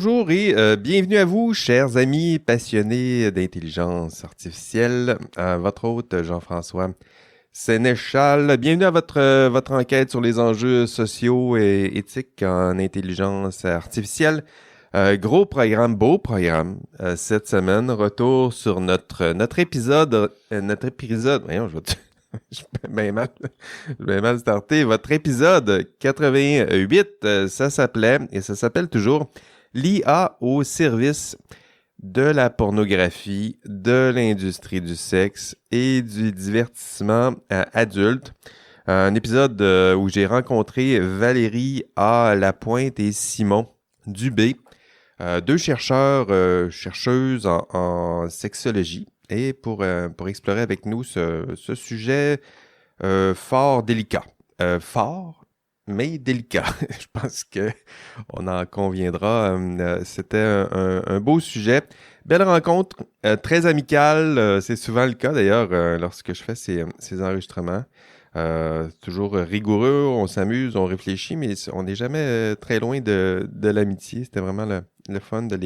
Bonjour et bienvenue à vous, chers amis passionnés d'intelligence artificielle. Votre hôte, Jean-François Sénéchal. Bienvenue à votre enquête sur les enjeux sociaux et éthiques en intelligence artificielle. Gros programme, beau programme. Cette semaine, retour sur notre épisode. Voyons, je vais bien mal starter. Votre épisode 88, ça s'appelle toujours l'IA au service de la pornographie, de l'industrie du sexe et du divertissement adulte. Un épisode où j'ai rencontré Valérie A. Lapointe et Simon Dubé, deux chercheuses en sexologie, et pour explorer avec nous ce sujet fort délicat. Fort, mais délicat. Je pense que on en conviendra. C'était un beau sujet. Belle rencontre, très amicale. C'est souvent le cas d'ailleurs lorsque je fais ces enregistrements. Toujours rigoureux, on s'amuse, on réfléchit, mais on n'est jamais très loin de l'amitié. C'était vraiment le fun de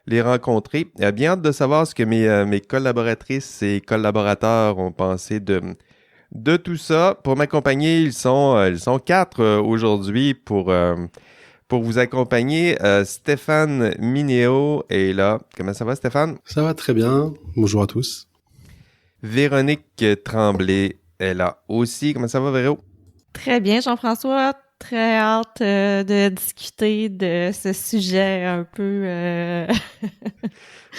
les rencontrer. Bien hâte de savoir ce que mes collaboratrices et collaborateurs ont pensé de tout ça. Pour m'accompagner, ils sont quatre aujourd'hui pour vous accompagner. Stéphane Minéo est là. Comment ça va, Stéphane? Ça va très bien. Bonjour à tous. Véronique Tremblay est là aussi. Comment ça va, Véro? Très bien, Jean-François. Très hâte de discuter de ce sujet un peu,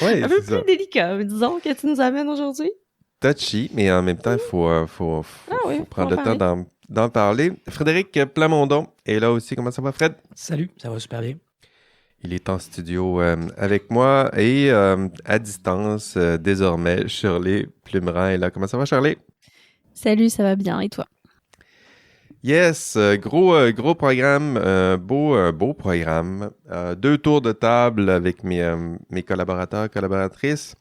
Ouais, un peu plus délicat, disons, que tu nous amènes aujourd'hui. Touchy, mais en même temps, il faut prendre le temps d'en parler. Frédéric Plamondon est là aussi. Comment ça va, Fred? Salut, ça va super bien. Il est en studio avec moi et à distance, désormais, Shirley Plumerand est là. Comment ça va, Shirley? Salut, ça va bien. Et toi? Yes, gros programme, beau programme. Deux tours de table avec mes collaborateurs, collaboratrices.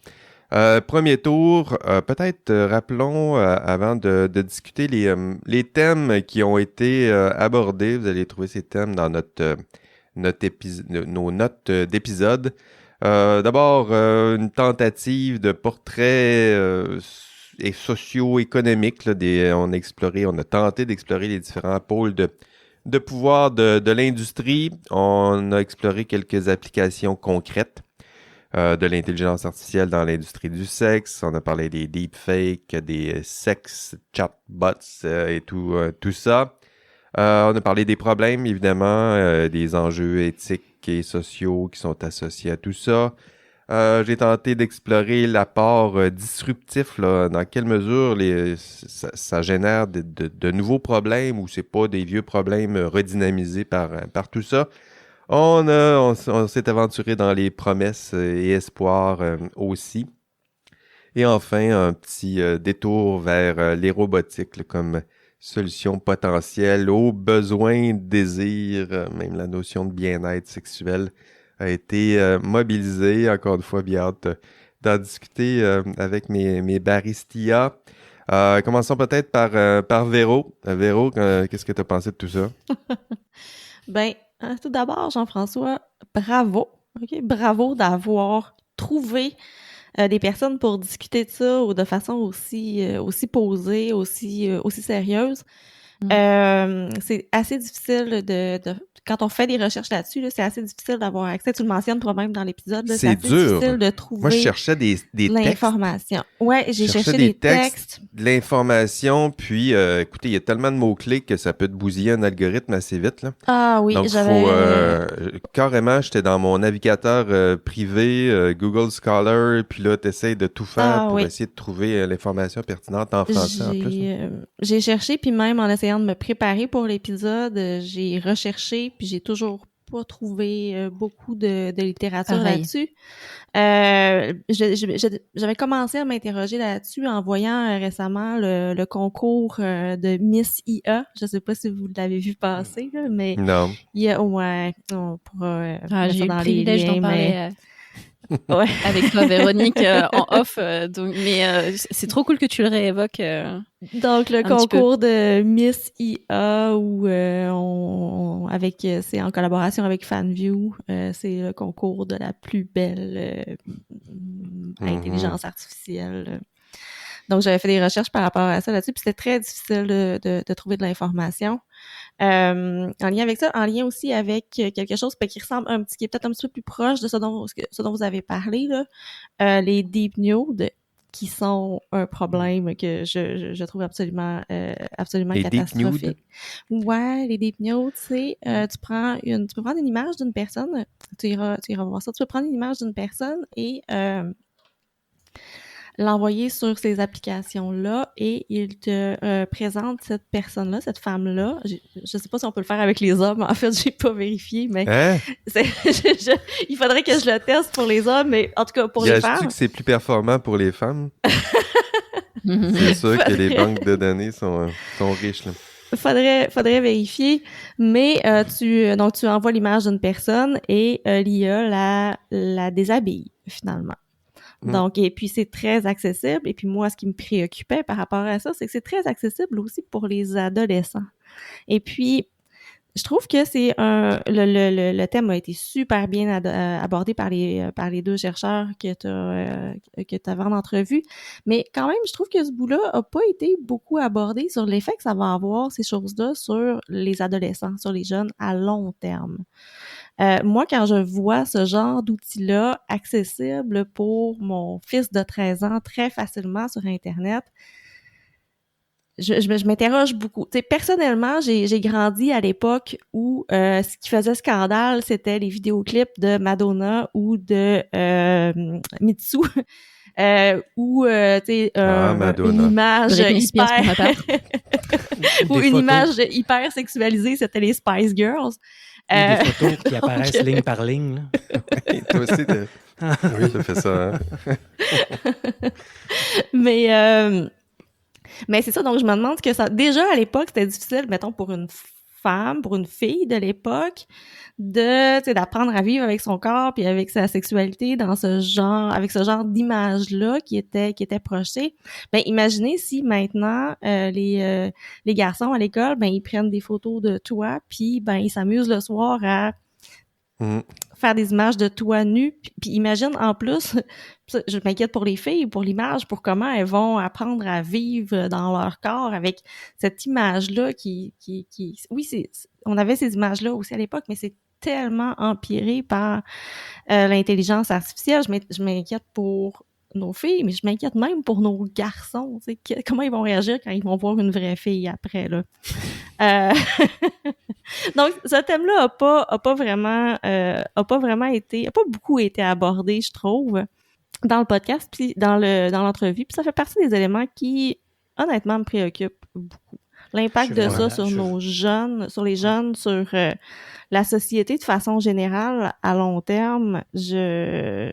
Premier tour, peut-être rappelons avant de discuter les thèmes qui ont été abordés. Vous allez trouver ces thèmes dans nos notes d'épisode. D'abord, une tentative de portrait et socio-économique. On a tenté d'explorer les différents pôles de pouvoir de l'industrie. On a exploré quelques applications concrètes de l'intelligence artificielle dans l'industrie du sexe. On a parlé des deepfakes, des sex chatbots et tout ça. On a parlé des problèmes, évidemment, des enjeux éthiques et sociaux qui sont associés à tout ça. J'ai tenté d'explorer l'apport disruptif, là, dans quelle mesure ça génère de nouveaux problèmes ou c'est pas des vieux problèmes redynamisés par tout ça. On s'est aventuré dans les promesses et espoirs aussi. Et enfin, un petit détour vers les robotiques là, comme solution potentielle aux besoins, désirs, même la notion de bien-être sexuel a été mobilisée. Encore une fois, bien hâte d'en discuter avec mes baristillas. Commençons peut-être par Véro. Véro, qu'est-ce que tu as pensé de tout ça? Ben, tout d'abord, Jean-François, bravo. Okay? Bravo d'avoir trouvé des personnes pour discuter de ça ou de façon aussi posée, aussi sérieuse. C'est assez difficile quand on fait des recherches là-dessus, là, c'est assez difficile d'avoir accès. Tu le mentionnes toi-même dans l'épisode. Là, c'est assez dur. difficile de trouver. Moi, je cherchais des l'information. Textes. Ouais, j'ai cherché des textes, de l'information, puis écoutez, il y a tellement de mots-clés que ça peut te bousiller un algorithme assez vite. Là. Ah oui, donc carrément, j'étais dans mon navigateur privé, Google Scholar, puis là, t'essayes de tout faire pour essayer de trouver l'information pertinente en français en plus. J'ai cherché, puis même en essayant de me préparer pour l'épisode, j'ai recherché, puis j'ai toujours pas trouvé beaucoup de littérature là-dessus. J'avais commencé à m'interroger là-dessus en voyant récemment le concours de Miss IA. Je sais pas si vous l'avez vu passer, là, mais non. Il y a, ouais, on pourra j'ai eu le privilège d'en parler Ouais. avec toi, Véronique, en off. C'est trop cool que tu le réévoques. Donc, le Un petit peu. concours de Miss IA où c'est en collaboration avec FanView. C'est le concours de la plus belle intelligence artificielle. Donc, j'avais fait des recherches par rapport à ça là-dessus, puis c'était très difficile de trouver de l'information. En lien avec ça, en lien aussi avec quelque chose qui ressemble qui est peut-être un petit peu plus proche de ce dont vous avez parlé, là, les deep nudes, qui sont un problème que je trouve absolument Les deep catastrophique. Ouais, les deep nudes, c'est tu peux prendre une image d'une personne, tu iras voir ça, tu peux prendre une image d'une personne et l'envoyer sur ces applications-là et il te présente cette personne-là, cette femme-là. Je sais pas si on peut le faire avec les hommes. En fait, j'ai pas vérifié, mais Hein? il faudrait que je le teste pour les hommes, mais en tout cas, pour les femmes. Que c'est plus performant pour les femmes? C'est sûr que les banques de données sont riches, là. Faudrait vérifier, mais tu envoies l'image d'une personne et l'IA la déshabille, finalement. Donc, et puis c'est très accessible. Et puis moi, ce qui me préoccupait par rapport à ça, c'est que c'est très accessible aussi pour les adolescents. Et puis, je trouve que le thème a été super bien abordé par les deux chercheurs que tu avais en entrevue. Mais quand même, je trouve que ce bout-là a pas été beaucoup abordé sur l'effet que ça va avoir, ces choses-là, sur les adolescents, sur les jeunes à long terme. Moi, quand je vois ce genre d'outil-là accessible pour mon fils de 13 ans très facilement sur Internet, je m'interroge beaucoup. Tu sais, personnellement, j'ai grandi à l'époque où ce qui faisait scandale, c'était les vidéoclips de Madonna ou de Mitsu. Ou tu sais une image hyper ou une image hyper sexualisée, c'était les Spice Girls. Des photos qui apparaissent ligne par ligne. Là. Oui, toi aussi, t'as fait ça. Hein? Mais c'est ça, donc je me demande que ça... Déjà, à l'époque, c'était difficile, mettons, pour une femme, pour une fille de l'époque, d'apprendre à vivre avec son corps puis avec sa sexualité avec ce genre d'image-là qui était projetée. Ben, imaginez si maintenant, les garçons à l'école, ben, ils prennent des photos de toi puis ben, ils s'amusent le soir à faire des images de toi nu, puis imagine en plus, je m'inquiète pour les filles, pour l'image, pour comment elles vont apprendre à vivre dans leur corps avec cette image-là oui, on avait ces images-là aussi à l'époque, mais c'est tellement empiré par l'intelligence artificielle. Je m'inquiète pour nos filles, mais je m'inquiète même pour nos garçons. Comment ils vont réagir quand ils vont voir une vraie fille après, là. Donc, ce thème-là a pas beaucoup été abordé, je trouve, dans le podcast, puis dans l'entrevue. Puis ça fait partie des éléments qui, honnêtement, me préoccupent beaucoup. L'impact de ça sur nos jeunes, sur les jeunes, sur la société de façon générale, à long terme, j'aurais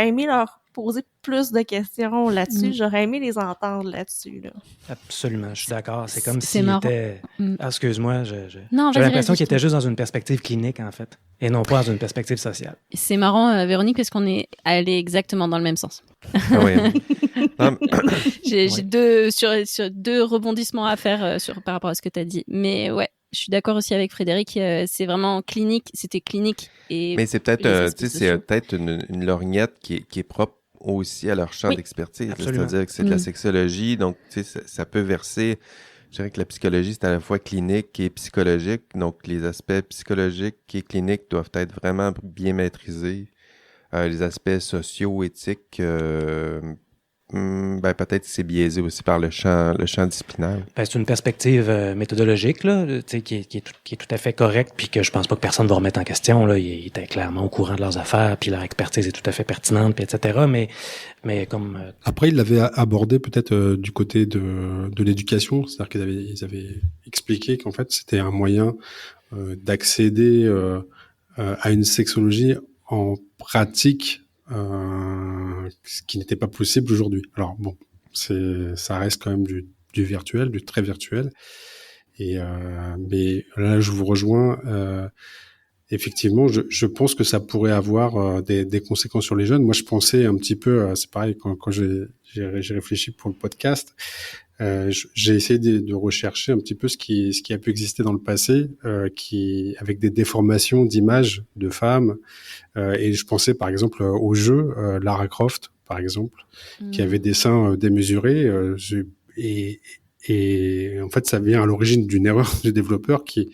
aimé leur poser plus de questions là-dessus. J'aurais aimé les entendre là-dessus. Là. Absolument, je suis d'accord. C'est comme s'ils étaient... excuse-moi, j'ai l'impression qu'ils étaient juste dans une perspective clinique, en fait, et non pas dans une perspective sociale. C'est marrant, Véronique, parce qu'on est allé exactement dans le même sens. Ah oui. J'ai deux rebondissements à faire par rapport à ce que tu as dit. Mais ouais, je suis d'accord aussi avec Frédéric. C'est vraiment clinique. C'était clinique. Mais c'est peut-être une lorgnette qui est propre aussi à leur champ d'expertise. C'est-à-dire que c'est de la sexologie. Donc, ça peut verser... Je dirais que la psychologie, c'est à la fois clinique et psychologique. Donc, les aspects psychologiques et cliniques doivent être vraiment bien maîtrisés. Les aspects sociaux, éthiques... peut-être que c'est biaisé aussi par le champ disciplinaire. C'est une perspective méthodologique là, qui est tout à fait correcte, puis que je pense pas que personne va remettre en question. Là. Ils étaient clairement au courant de leurs affaires, puis leur expertise est tout à fait pertinente, puis etc. Mais comme... Après, ils l'avaient abordé peut-être du côté de l'éducation, c'est-à-dire qu'ils avaient expliqué qu'en fait, c'était un moyen d'accéder à une sexologie en pratique, ce qui n'était pas possible aujourd'hui. Alors bon, ça reste quand même du virtuel, du très virtuel. Et mais là, je vous rejoins. effectivement, je pense que ça pourrait avoir des conséquences sur les jeunes. Moi, je pensais un petit peu, c'est pareil, quand j'ai réfléchi pour le podcast, j'ai essayé de rechercher un petit peu ce qui a pu exister dans le passé, avec des déformations d'images de femmes, et je pensais par exemple au jeu Lara Croft, par exemple, qui avait des seins démesurés, et en fait, ça vient à l'origine d'une erreur du développeur qui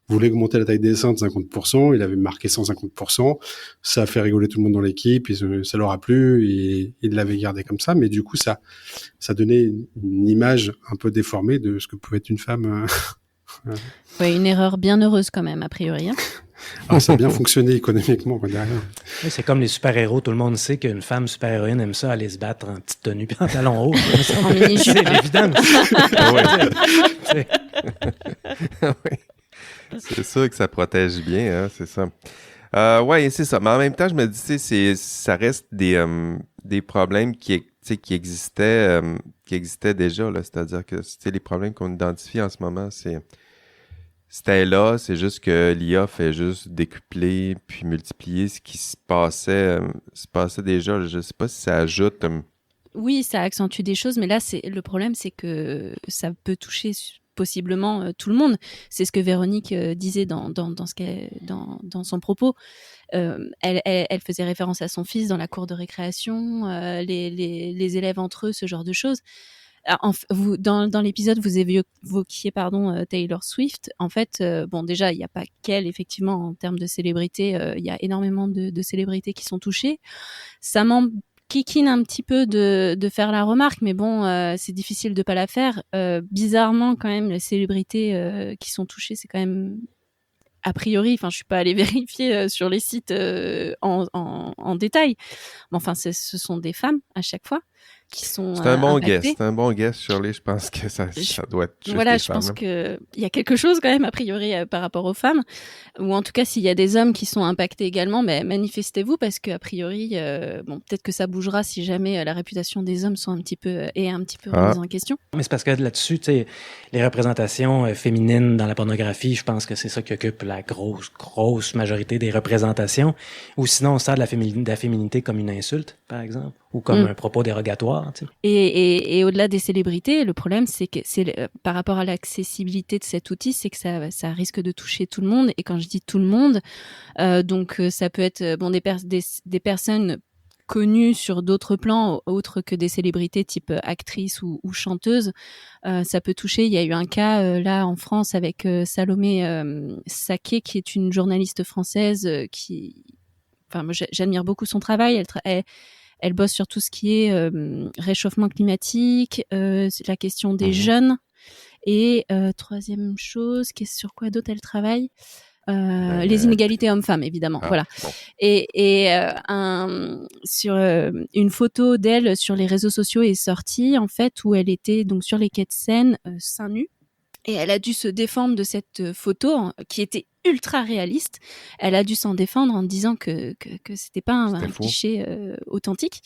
voulait augmenter la taille des seins de 50%, il avait marqué 150%, ça a fait rigoler tout le monde dans l'équipe, ça leur a plu, et il l'avait gardé comme ça, mais du coup, ça donnait une image un peu déformée de ce que pouvait être une femme. Ouais, une erreur bien heureuse quand même, a priori. Hein. Alors, ça a bien fonctionné économiquement, derrière. Oui, c'est comme les super-héros. Tout le monde sait qu'une femme super-héroïne aime ça aller se battre en petite tenue puis en talons hauts. En mini-jupe. C'est évident. Oui. C'est sûr que ça protège bien, hein, c'est ça. Oui, c'est ça. Mais en même temps, je me dis, ça reste des problèmes qui existaient déjà, là. C'est-à-dire que les problèmes qu'on identifie en ce moment, c'était là, c'est juste que l'IA fait juste décupler puis multiplier ce qui se passait déjà. Je sais pas si ça ajoute. Oui, ça accentue des choses, mais là, le problème, c'est que ça peut toucher possiblement tout le monde. C'est ce que Véronique disait dans son propos. Elle faisait référence à son fils dans la cour de récréation, les élèves entre eux, ce genre de choses. Alors, dans l'épisode, vous évoquiez Taylor Swift. En fait, déjà, il n'y a pas qu'elle, effectivement, en termes de célébrité. Il y a énormément de célébrités qui sont touchées. Ça m'enquiquine un petit peu de faire la remarque, mais bon, c'est difficile de pas la faire. Bizarrement, quand même, les célébrités qui sont touchées, c'est quand même... A priori, enfin, je suis pas allée vérifier sur les sites en détail. Mais enfin, ce sont des femmes à chaque fois qui sont C'est un bon impactées. guess. C'est un bon guess, Shirley. Je pense que ça doit être juste Voilà, les je femmes. pense qu'il y a quelque chose quand même, a priori, par rapport aux femmes. Ou en tout cas, s'il y a des hommes qui sont impactés également, manifestez-vous parce qu'a priori, peut-être que ça bougera si jamais la réputation des hommes est un petit peu remise en question. Mais c'est parce que là-dessus, tu sais, les représentations féminines dans la pornographie, je pense que c'est ça qui occupe la grosse majorité des représentations. Ou sinon, on sert de la féminité comme une insulte, par exemple, ou comme un propos dérogatoire. Tu sais. Et au-delà des célébrités, le problème, c'est que par rapport à l'accessibilité de cet outil, c'est que ça risque de toucher tout le monde. Et quand je dis tout le monde, ça peut être des personnes connues sur d'autres plans, autres que des célébrités type actrice ou chanteuse. Ça peut toucher. Il y a eu un cas là en France avec Salomé Saké, qui est une journaliste française moi, j'admire beaucoup son travail. Elle bosse sur tout ce qui est réchauffement climatique, la question des jeunes. Et troisième chose, sur quoi d'autre elle travaille ? Les inégalités hommes-femmes, évidemment. Voilà. Bon. Et sur une photo d'elle sur les réseaux sociaux est sortie, en fait, où elle était donc sur les quais de Seine, seins nus. Et elle a dû se défendre de cette photo qui était ultra réaliste. Elle a dû s'en défendre en disant que c'était pas un cliché authentique.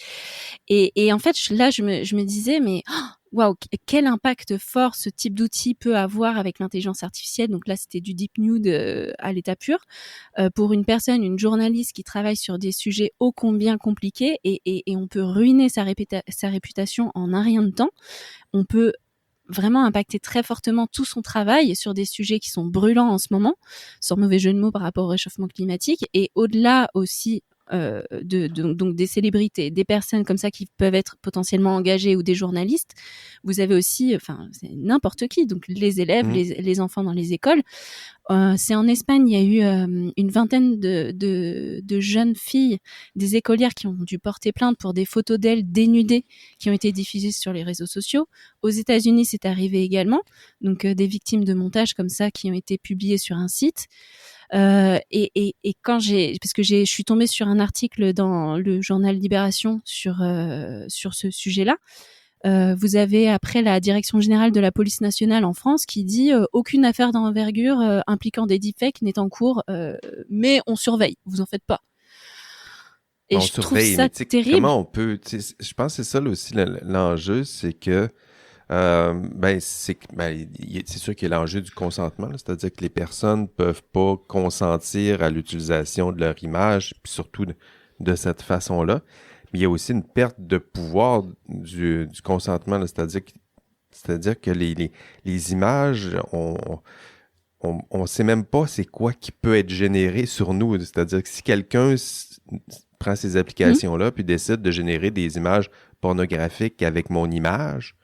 Et en fait, là, je me disais, mais waouh, quel impact fort ce type d'outil peut avoir avec l'intelligence artificielle. Donc là, c'était du deep nude à l'état pur. Pour une journaliste qui travaille sur des sujets ô combien compliqués, et on peut ruiner sa réputation en un rien de temps. On peut vraiment impacter très fortement tout son travail sur des sujets qui sont brûlants en ce moment, sans mauvais jeu de mots par rapport au réchauffement climatique, et au-delà aussi donc des célébrités, des personnes comme ça qui peuvent être potentiellement engagées, ou des journalistes. Vous avez aussi, c'est n'importe qui, donc les élèves, les enfants dans les écoles. C'est en Espagne, il y a eu une vingtaine de jeunes filles, des écolières, qui ont dû porter plainte pour des photos d'elles dénudées qui ont été diffusées sur les réseaux sociaux. Aux États-Unis, c'est arrivé également, donc des victimes de montages comme ça qui ont été publiées sur un site. Et quand je suis tombée sur un article dans le journal Libération sur ce sujet-là. Vous avez après la direction générale de la police nationale en France qui dit aucune affaire d'envergure impliquant des deepfakes n'est en cours, mais on surveille, vous en faites pas. Et je trouve ça terrible. Comment on peut, je pense que c'est ça là, aussi l'enjeu, c'est que c'est sûr qu'il y a l'enjeu du consentement, là, c'est-à-dire que les personnes peuvent pas consentir à l'utilisation de leur image, puis surtout de cette façon-là. Mais il y a aussi une perte de pouvoir du consentement, là, c'est-à-dire que les images, on sait même pas c'est quoi qui peut être généré sur nous. C'est-à-dire que si quelqu'un prend ces applications-là puis décide de générer des images pornographiques avec mon image,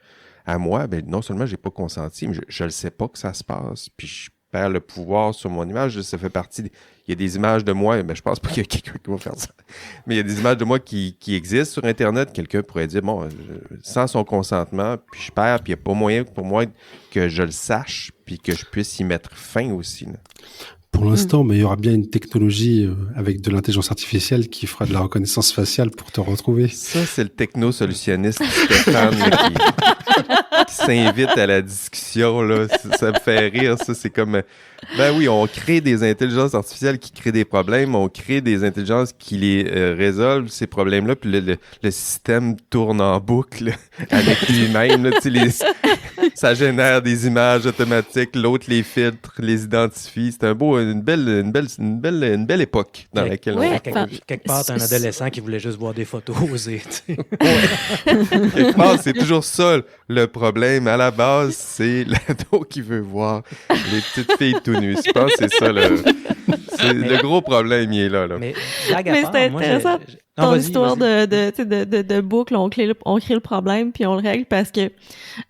à moi, ben non seulement j'ai pas consenti, mais je le sais pas que ça se passe, puis je perds le pouvoir sur mon image. Ça fait partie... Il y a des images de moi, ben je pense pas qu'il y a quelqu'un qui va faire ça, mais il y a des images de moi qui existent sur Internet. Quelqu'un pourrait dire, bon, sans son consentement, puis je perds, puis il n'y a pas moyen pour moi que je le sache, puis que je puisse y mettre fin aussi, là. Pour l'instant, mais il y aura bien une technologie avec de l'intelligence artificielle qui fera de la reconnaissance faciale pour te retrouver. Ça, c'est le techno-solutionniste Stéphane là, qui s'invite à la discussion. Là. Ça me fait rire. Ça, c'est comme... Ben oui, on crée des intelligences artificielles qui créent des problèmes. On crée des intelligences qui les résolvent, ces problèmes-là. Puis le système tourne en boucle avec lui-même. Là, ça génère des images automatiques. L'autre les filtre, les identifie. C'est une belle époque dans laquelle ouais, on quelque part, t'as un adolescent qui voulait juste voir des photos osées. Quelque part, c'est toujours ça le problème. À la base, c'est l'ado qui veut voir les petites filles tout nues. Je pense que c'est ça le gros problème, il est là. Mais c'est intéressant. Ton histoire de boucle, on crée le problème puis on le règle parce que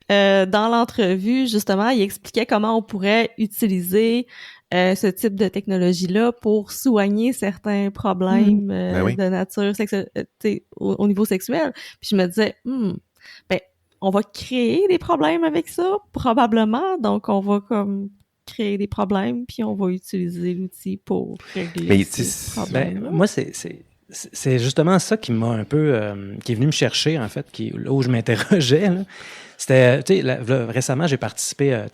dans l'entrevue, justement, il expliquait comment on pourrait utiliser ce type de technologie-là pour soigner certains problèmes de nature sexuelle, au niveau sexuel. Puis je me disais, on va créer des problèmes avec ça, probablement. Donc, on va comme créer des problèmes, puis on va utiliser l'outil pour régler ces problèmes. Moi, c'est justement ça qui m'a un peu... qui est venu me chercher, en fait, là où je m'interrogeais, là. C'était, récemment, j'ai participé,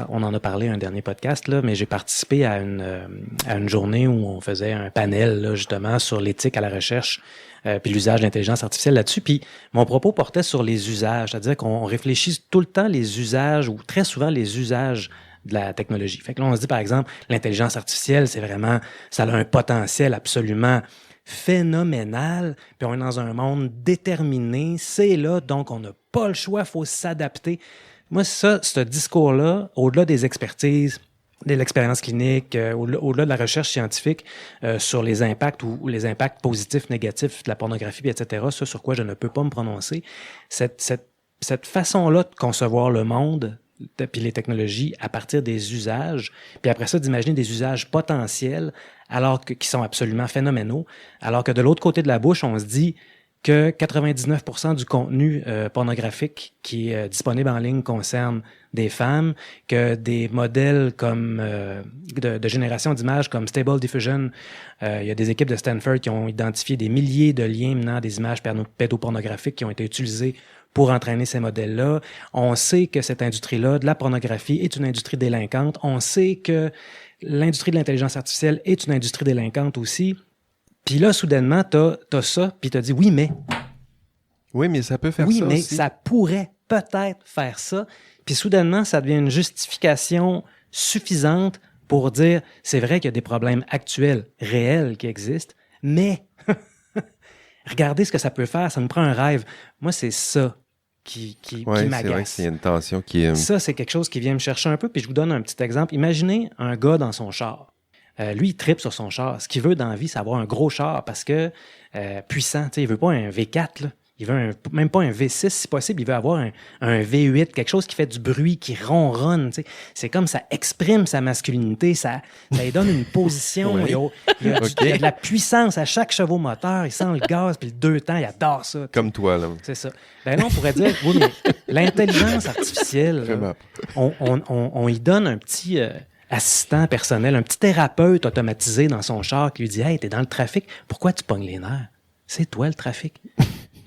on en a parlé un dernier podcast, là, mais j'ai participé à une journée où on faisait un panel, là, justement, sur l'éthique à la recherche, puis l'usage d'intelligence artificielle là-dessus. Puis mon propos portait sur les usages, c'est-à-dire qu'on réfléchit tout le temps les usages, ou très souvent les usages de la technologie. Fait que là, on se dit, par exemple, l'intelligence artificielle, ça a un potentiel absolument phénoménal, puis on est dans un monde déterminé, c'est là, donc on n'a pas le choix, il faut s'adapter. Moi, ce discours-là, au-delà des expertises, de l'expérience clinique, au-delà de la recherche scientifique sur les impacts ou les impacts positifs, négatifs de la pornographie, etc., ça sur quoi je ne peux pas me prononcer, cette façon-là de concevoir le monde, puis les technologies à partir des usages, puis après ça, d'imaginer des usages potentiels qui sont absolument phénoménaux, alors que de l'autre côté de la bouche, on se dit que 99% du contenu pornographique qui est disponible en ligne concerne des femmes, que des modèles comme de génération d'images comme Stable Diffusion, il y a des équipes de Stanford qui ont identifié des milliers de liens menant à des images pédopornographiques qui ont été utilisées pour entraîner ces modèles-là. On sait que cette industrie-là, de la pornographie, est une industrie délinquante. On sait que l'industrie de l'intelligence artificielle est une industrie délinquante aussi. Puis là, soudainement, t'as ça, puis t'as dit « oui, mais... » Oui, mais ça peut faire oui, ça mais aussi. Ça pourrait peut-être faire ça. Puis soudainement, ça devient une justification suffisante pour dire « c'est vrai qu'il y a des problèmes actuels, réels qui existent, mais regardez ce que ça peut faire, ça nous prend un rêve. » Moi, c'est ça qui m'agace. C'est vrai qu'il y a une tension qui est... Ça, c'est quelque chose qui vient me chercher un peu, puis je vous donne un petit exemple. Imaginez un gars dans son char. Lui, il trippe sur son char. Ce qu'il veut dans la vie, c'est avoir un gros char parce que puissant. Il veut pas un V4, là. Il veut même pas un V6, si possible. Il veut avoir un V8, quelque chose qui fait du bruit, qui ronronne. C'est comme ça exprime sa masculinité, ça lui donne une position. Oui. Il y a de la puissance à chaque chevaux moteur. Il sent le gaz, puis le 2 temps, il adore ça. Comme toi, là. C'est ça. Ben là, on pourrait dire, oui, mais l'intelligence artificielle, là, on y donne un petit... assistant personnel, un petit thérapeute automatisé dans son char qui lui dit « Hey, t'es dans le trafic, pourquoi tu pognes les nerfs? C'est toi le trafic.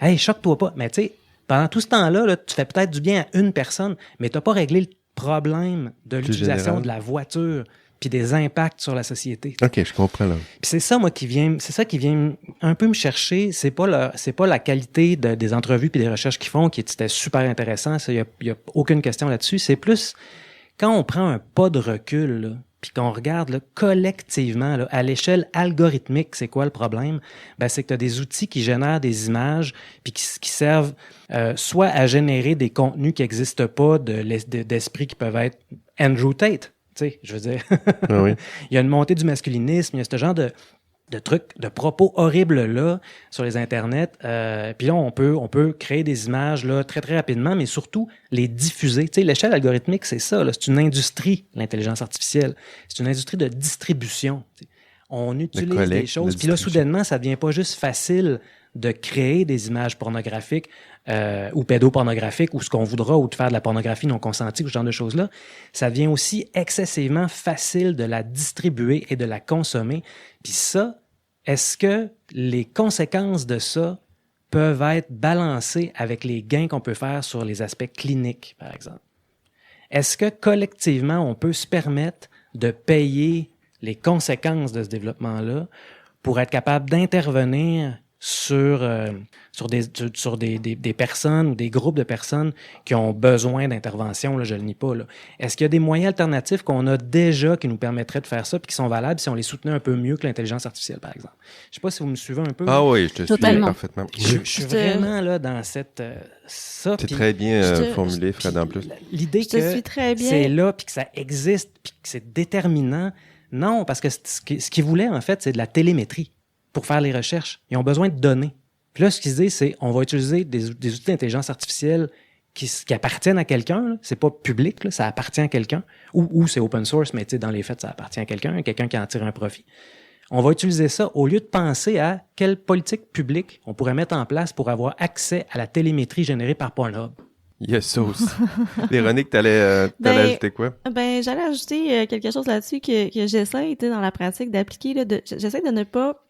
Hey, choque-toi pas. » Mais tu sais, pendant tout ce temps-là, là, tu fais peut-être du bien à une personne, mais t'as pas réglé le problème de l'utilisation de la voiture puis des impacts sur la société. OK, je comprends, là. Puis c'est ça, moi, c'est ça qui vient un peu me chercher. C'est pas la qualité des entrevues puis des recherches qu'ils font c'était super intéressant. Il y a aucune question là-dessus. C'est plus quand on prend un pas de recul, là, puis qu'on regarde là, collectivement, là, à l'échelle algorithmique, c'est quoi le problème? Ben, c'est que tu as des outils qui génèrent des images puis qui servent soit à générer des contenus qui n'existent pas d'esprit qui peuvent être Andrew Tate. Tu sais, je veux dire, Ah oui. il y a une montée du masculinisme, il y a ce genre de trucs, de propos horribles là sur les internets. Puis là, on peut créer des images là très très rapidement, mais surtout les diffuser. Tu sais, l'échelle algorithmique, c'est ça. Là, c'est une industrie, l'intelligence artificielle. C'est une industrie de distribution. Tu sais. On utilise des choses, puis là, soudainement, ça devient pas juste facile de créer des images pornographiques ou pédopornographiques ou ce qu'on voudra, ou de faire de la pornographie non consentie, ou ce genre de choses-là. Ça devient aussi excessivement facile de la distribuer et de la consommer. Puis ça, est-ce que les conséquences de ça peuvent être balancées avec les gains qu'on peut faire sur les aspects cliniques, par exemple? Est-ce que collectivement, on peut se permettre de payer les conséquences de ce développement-là pour être capable d'intervenir sur des personnes ou des groupes de personnes qui ont besoin d'intervention, là, je le nie pas. Là. Est-ce qu'il y a des moyens alternatifs qu'on a déjà qui nous permettraient de faire ça puis qui sont valables si on les soutenait un peu mieux que l'intelligence artificielle, par exemple? Je sais pas si vous me suivez un peu. Ah oui, je te suis parfaitement. Je suis vraiment là dans cette... ça. C'est très bien formulé, Fred, en plus. L'idée que c'est là puis que ça existe puis que c'est déterminant, non, parce que ce qu'ils voulaient, en fait, c'est de la télémétrie pour faire les recherches. Ils ont besoin de données. Puis là, ce qu'ils disent, c'est on va utiliser des outils d'intelligence artificielle qui appartiennent à quelqu'un. Là. C'est pas public, là, ça appartient à quelqu'un. Ou c'est open source, mais dans les faits, ça appartient à quelqu'un qui en tire un profit. On va utiliser ça au lieu de penser à quelle politique publique on pourrait mettre en place pour avoir accès à la télémétrie générée par Pornhub. Il y a ça aussi. Véronique, t'allais ajouter quoi? Ben, j'allais ajouter quelque chose là-dessus que j'essaie, dans la pratique, d'appliquer. Là, j'essaie de ne pas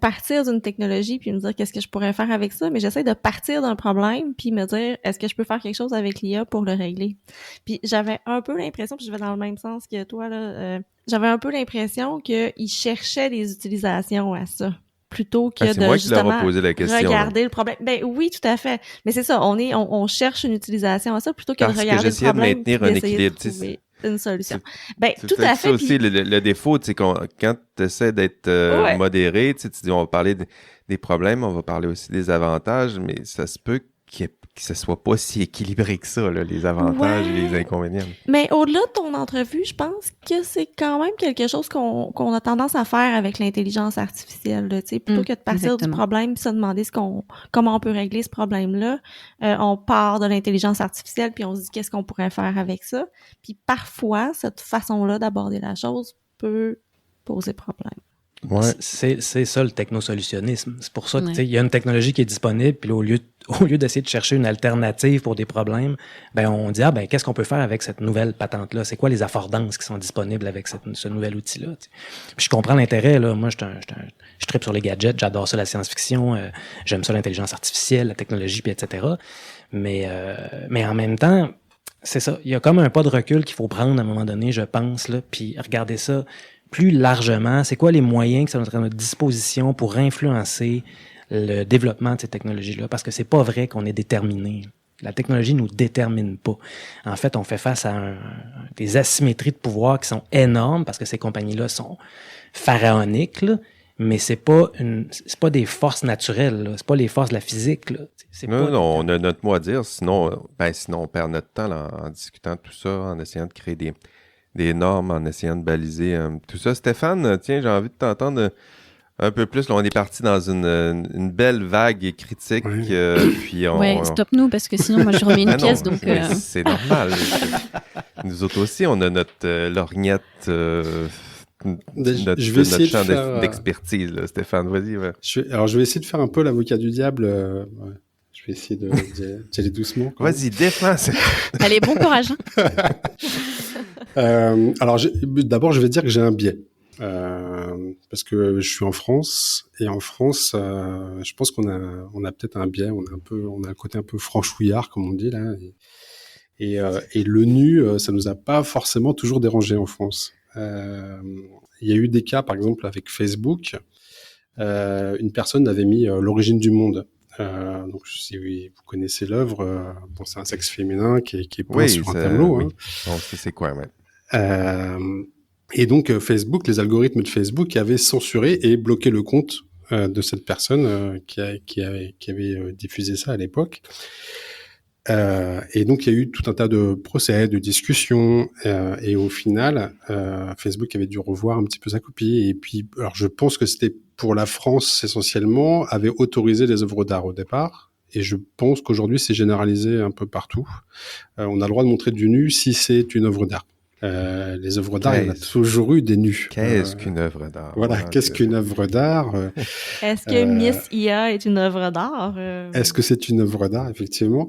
partir d'une technologie puis me dire qu'est-ce que je pourrais faire avec ça, mais j'essaie de partir d'un problème puis me dire est-ce que je peux faire quelque chose avec l'IA pour le régler. Puis j'avais un peu l'impression, puis je vais dans le même sens que toi, là, j'avais un peu l'impression qu'ils cherchaient des utilisations à ça. Plutôt que de justement regarder le problème. Ben oui, tout à fait. Mais c'est ça, on cherche une utilisation à ça plutôt que de regarder le problème et d'essayer de trouver une solution. Ben tout à fait. C'est aussi le défaut, c'est quand tu essaies d'être modéré, tu dis on va parler des problèmes, on va parler aussi des avantages, mais ça se peut que ce soit pas si équilibré que ça, là, les avantages et les inconvénients. Mais au-delà de ton entrevue, je pense que c'est quand même quelque chose qu'on a tendance à faire avec l'intelligence artificielle. Là, plutôt que de partir du problème et se demander comment on peut régler ce problème-là, on part de l'intelligence artificielle puis on se dit qu'est-ce qu'on pourrait faire avec ça. Puis parfois, cette façon-là d'aborder la chose peut poser problème. Ouais. C'est ça le technosolutionnisme. C'est pour ça que il y a une technologie qui est disponible, puis là, au lieu d'essayer de chercher une alternative pour des problèmes, ben on dit qu'est-ce qu'on peut faire avec cette nouvelle patente-là? C'est quoi les affordances qui sont disponibles avec ce nouvel outil-là? Puis je comprends l'intérêt, là. Moi, je tripe sur les gadgets, j'adore ça, la science-fiction, j'aime ça l'intelligence artificielle, la technologie, puis etc. Mais en même temps, c'est ça. Il y a comme un pas de recul qu'il faut prendre à un moment donné, je pense, là, puis regarder ça plus largement, c'est quoi les moyens qui sont à notre disposition pour influencer le développement de ces technologies-là? Parce que c'est pas vrai qu'on est déterminé. La technologie nous détermine pas. En fait, on fait face à des asymétries de pouvoir qui sont énormes parce que ces compagnies-là sont pharaoniques, là, mais c'est pas des forces naturelles, là. C'est pas les forces de la physique, là. Non, on a notre mot à dire, sinon on perd notre temps là, en discutant de tout ça, en essayant de créer des normes, en essayant de baliser tout ça. Stéphane, tiens, j'ai envie de t'entendre un peu plus. Là, on est parti dans une belle vague critique. Puis stop-nous, parce que sinon, moi, je remets une pièce. Donc, c'est normal. Nous autres aussi, on a notre lorgnette, notre champ d'expertise. Là, Stéphane, vas-y. Ouais. Je vais essayer de faire un peu l'avocat du diable. Je vais essayer d'y aller doucement. Vas-y, défends. Allez, bon courage. Alors, d'abord, je vais dire que j'ai un biais. Parce que je suis en France, et en France, je pense qu'on a peut-être un biais, on a un côté un peu franchouillard, comme on dit, là. Et l'ONU, ça nous a pas forcément toujours dérangé en France. il y a eu des cas, par exemple, avec Facebook. Une personne avait mis l'origine du monde. Donc, si vous connaissez l'œuvre, bon, c'est un sexe féminin qui est peint sur un tableau. Oui. Hein. On sait c'est quoi, ouais. Et donc, Facebook, les algorithmes de Facebook avaient censuré et bloqué le compte de cette personne qui avait diffusé ça à l'époque. Et donc, il y a eu tout un tas de procès, de discussions, et au final, Facebook avait dû revoir un petit peu sa copie. Et puis, alors, je pense que c'était pour la France essentiellement, avait autorisé les œuvres d'art au départ. Et je pense qu'aujourd'hui, c'est généralisé un peu partout. On a le droit de montrer du nu si c'est une œuvre d'art. Les œuvres d'art, il y en a toujours eu des nus. Qu'est-ce qu'une œuvre d'art? Voilà, qu'est-ce qu'une œuvre d'art? Est-ce que Miss IA est une œuvre d'art? Est-ce que c'est une œuvre d'art, effectivement?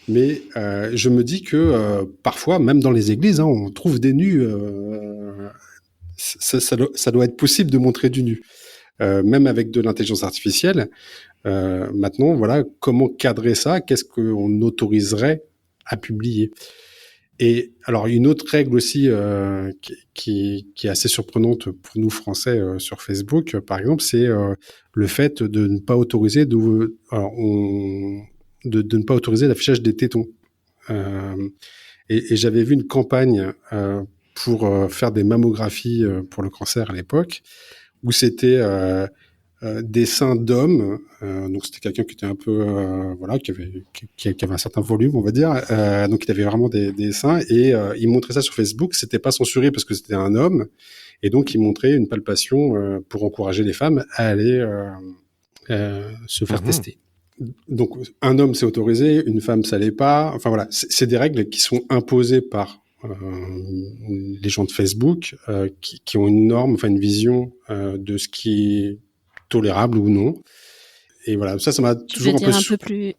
Mais je me dis que parfois, même dans les églises, hein, on trouve des nus. Ça doit être possible de montrer du nu. Même avec de l'intelligence artificielle. Maintenant, voilà, comment cadrer ça? Qu'est-ce qu'on autoriserait à publier? Et alors, une autre règle aussi qui est assez surprenante pour nous Français sur Facebook, par exemple, c'est le fait de ne pas autoriser de ne pas autoriser l'affichage des tétons. Et j'avais vu une campagne pour faire des mammographies pour le cancer à l'époque, où c'était des seins d'hommes, donc c'était quelqu'un qui était un peu voilà, qui avait un certain volume, on va dire, donc il avait vraiment des seins, et il montrait ça sur Facebook. C'était pas censuré parce que c'était un homme, et donc il montrait une palpation pour encourager les femmes à aller se faire tester. Donc un homme c'est autorisé, une femme ça l'est pas. Enfin voilà, c'est des règles qui sont imposées par les gens de Facebook qui ont une norme, enfin une vision de ce qui est tolérable ou non. Et voilà, ça m'a toujours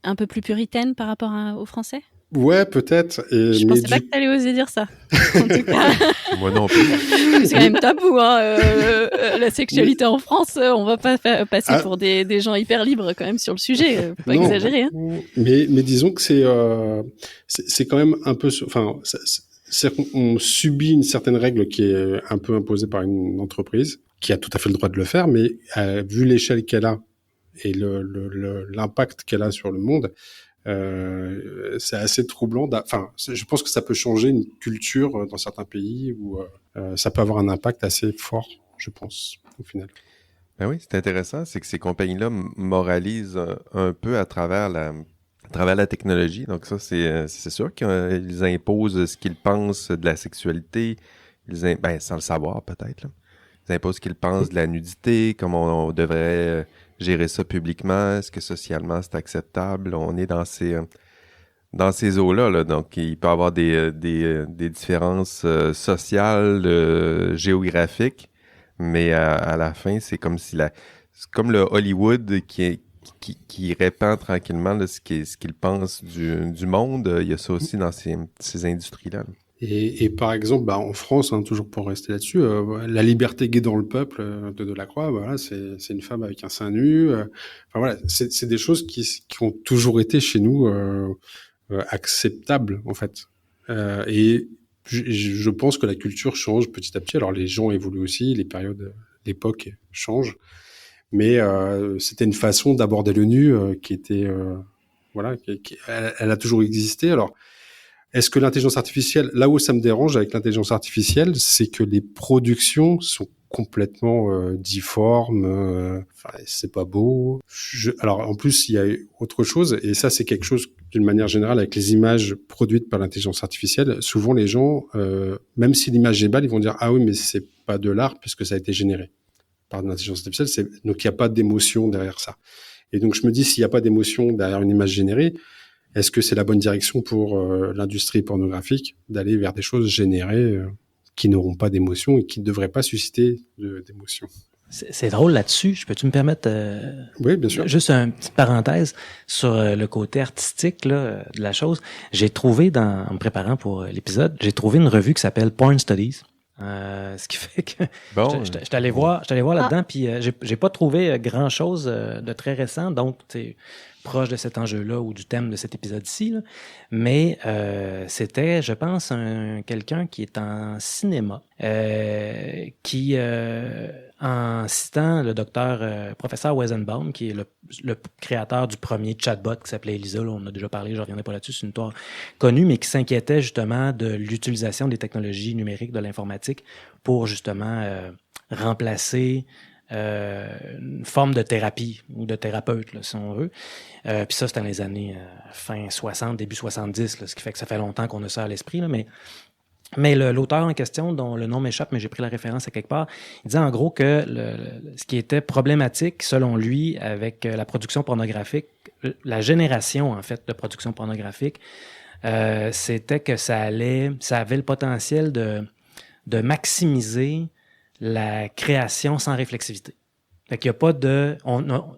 un peu plus puritaine par rapport aux Français. Ouais, peut-être. Je pensais pas que t'allais oser dire ça. En tout cas. Moi non plus. C'est quand même tabou, hein. La sexualité en France, on va pas passer pour des gens hyper libres quand même sur le sujet. Faut pas exagérer. Hein. Mais disons que c'est quand même un peu, enfin, c'est qu'on subit une certaine règle qui est un peu imposée par une entreprise qui a tout à fait le droit de le faire, mais vu l'échelle qu'elle a et l'impact qu'elle a sur le monde, c'est assez troublant. Enfin, je pense que ça peut changer une culture dans certains pays où ça peut avoir un impact assez fort, je pense, au final. Ben oui, c'est intéressant, c'est que ces compagnies-là moralisent un peu à travers la technologie. Donc ça, c'est sûr qu'ils imposent ce qu'ils pensent de la sexualité, sans le savoir peut-être, là. Ils imposent ce qu'ils pensent de la nudité, comment on devrait gérer ça publiquement, est-ce que socialement c'est acceptable. On est dans ces eaux-là, là. Donc il peut y avoir des différences sociales, géographiques, mais à la fin, c'est comme si c'est comme le Hollywood qui répand tranquillement là, ce qu'il pense du monde. Il y a ça aussi dans ces industries-là. Et par exemple, en France, hein, toujours pour rester là-dessus, la liberté gay dans le peuple de Delacroix, voilà, c'est une femme avec un sein nu. Enfin voilà, c'est des choses qui ont toujours été chez nous acceptables en fait. Et je pense que la culture change petit à petit. Alors les gens évoluent aussi, les périodes, l'époque change, mais c'était une façon d'aborder le nu qui était voilà, elle a toujours existé. Alors est-ce que l'intelligence artificielle, là où ça me dérange avec l'intelligence artificielle, c'est que les productions sont complètement difformes, c'est pas beau. Alors en plus, il y a autre chose, et ça c'est quelque chose d'une manière générale avec les images produites par l'intelligence artificielle. Souvent les gens, même si l'image est belle, ils vont dire ah oui mais c'est pas de l'art puisque ça a été généré par l'intelligence artificielle. Donc il n'y a pas d'émotion derrière ça. Et donc je me dis s'il n'y a pas d'émotion derrière une image générée, est-ce que c'est la bonne direction pour l'industrie pornographique d'aller vers des choses générées qui n'auront pas d'émotion et qui ne devraient pas susciter d'émotion? C'est drôle là-dessus. Peux-tu me permettre oui, bien sûr. Juste une petite parenthèse sur le côté artistique là, de la chose. J'ai trouvé, en me préparant pour l'épisode, j'ai trouvé une revue qui s'appelle Porn Studies, Ce qui fait que Bon, j'étais allé voir là-dedans, puis j'ai pas trouvé grand-chose de très récent, donc proche de cet enjeu-là ou du thème de cet épisode-ci. Là. Mais c'était, je pense, quelqu'un qui est en cinéma, qui, en citant le professeur Weizenbaum, qui est le créateur du premier chatbot qui s'appelait Elisa, là, on a déjà parlé, je ne reviendrai pas là-dessus, c'est une histoire connue, mais qui s'inquiétait justement de l'utilisation des technologies numériques, de l'informatique, pour justement remplacer une forme de thérapie ou de thérapeute, là, si on veut. Puis ça, c'était dans les années fin 60, début 70, là, ce qui fait que ça fait longtemps qu'on a ça à l'esprit, là, mais l'auteur en question, dont le nom m'échappe, mais j'ai pris la référence à quelque part, il disait en gros que ce qui était problématique, selon lui, avec la production pornographique, la génération, en fait, de production pornographique, c'était que ça avait le potentiel de maximiser la création sans réflexivité. Fait qu'il n'y a pas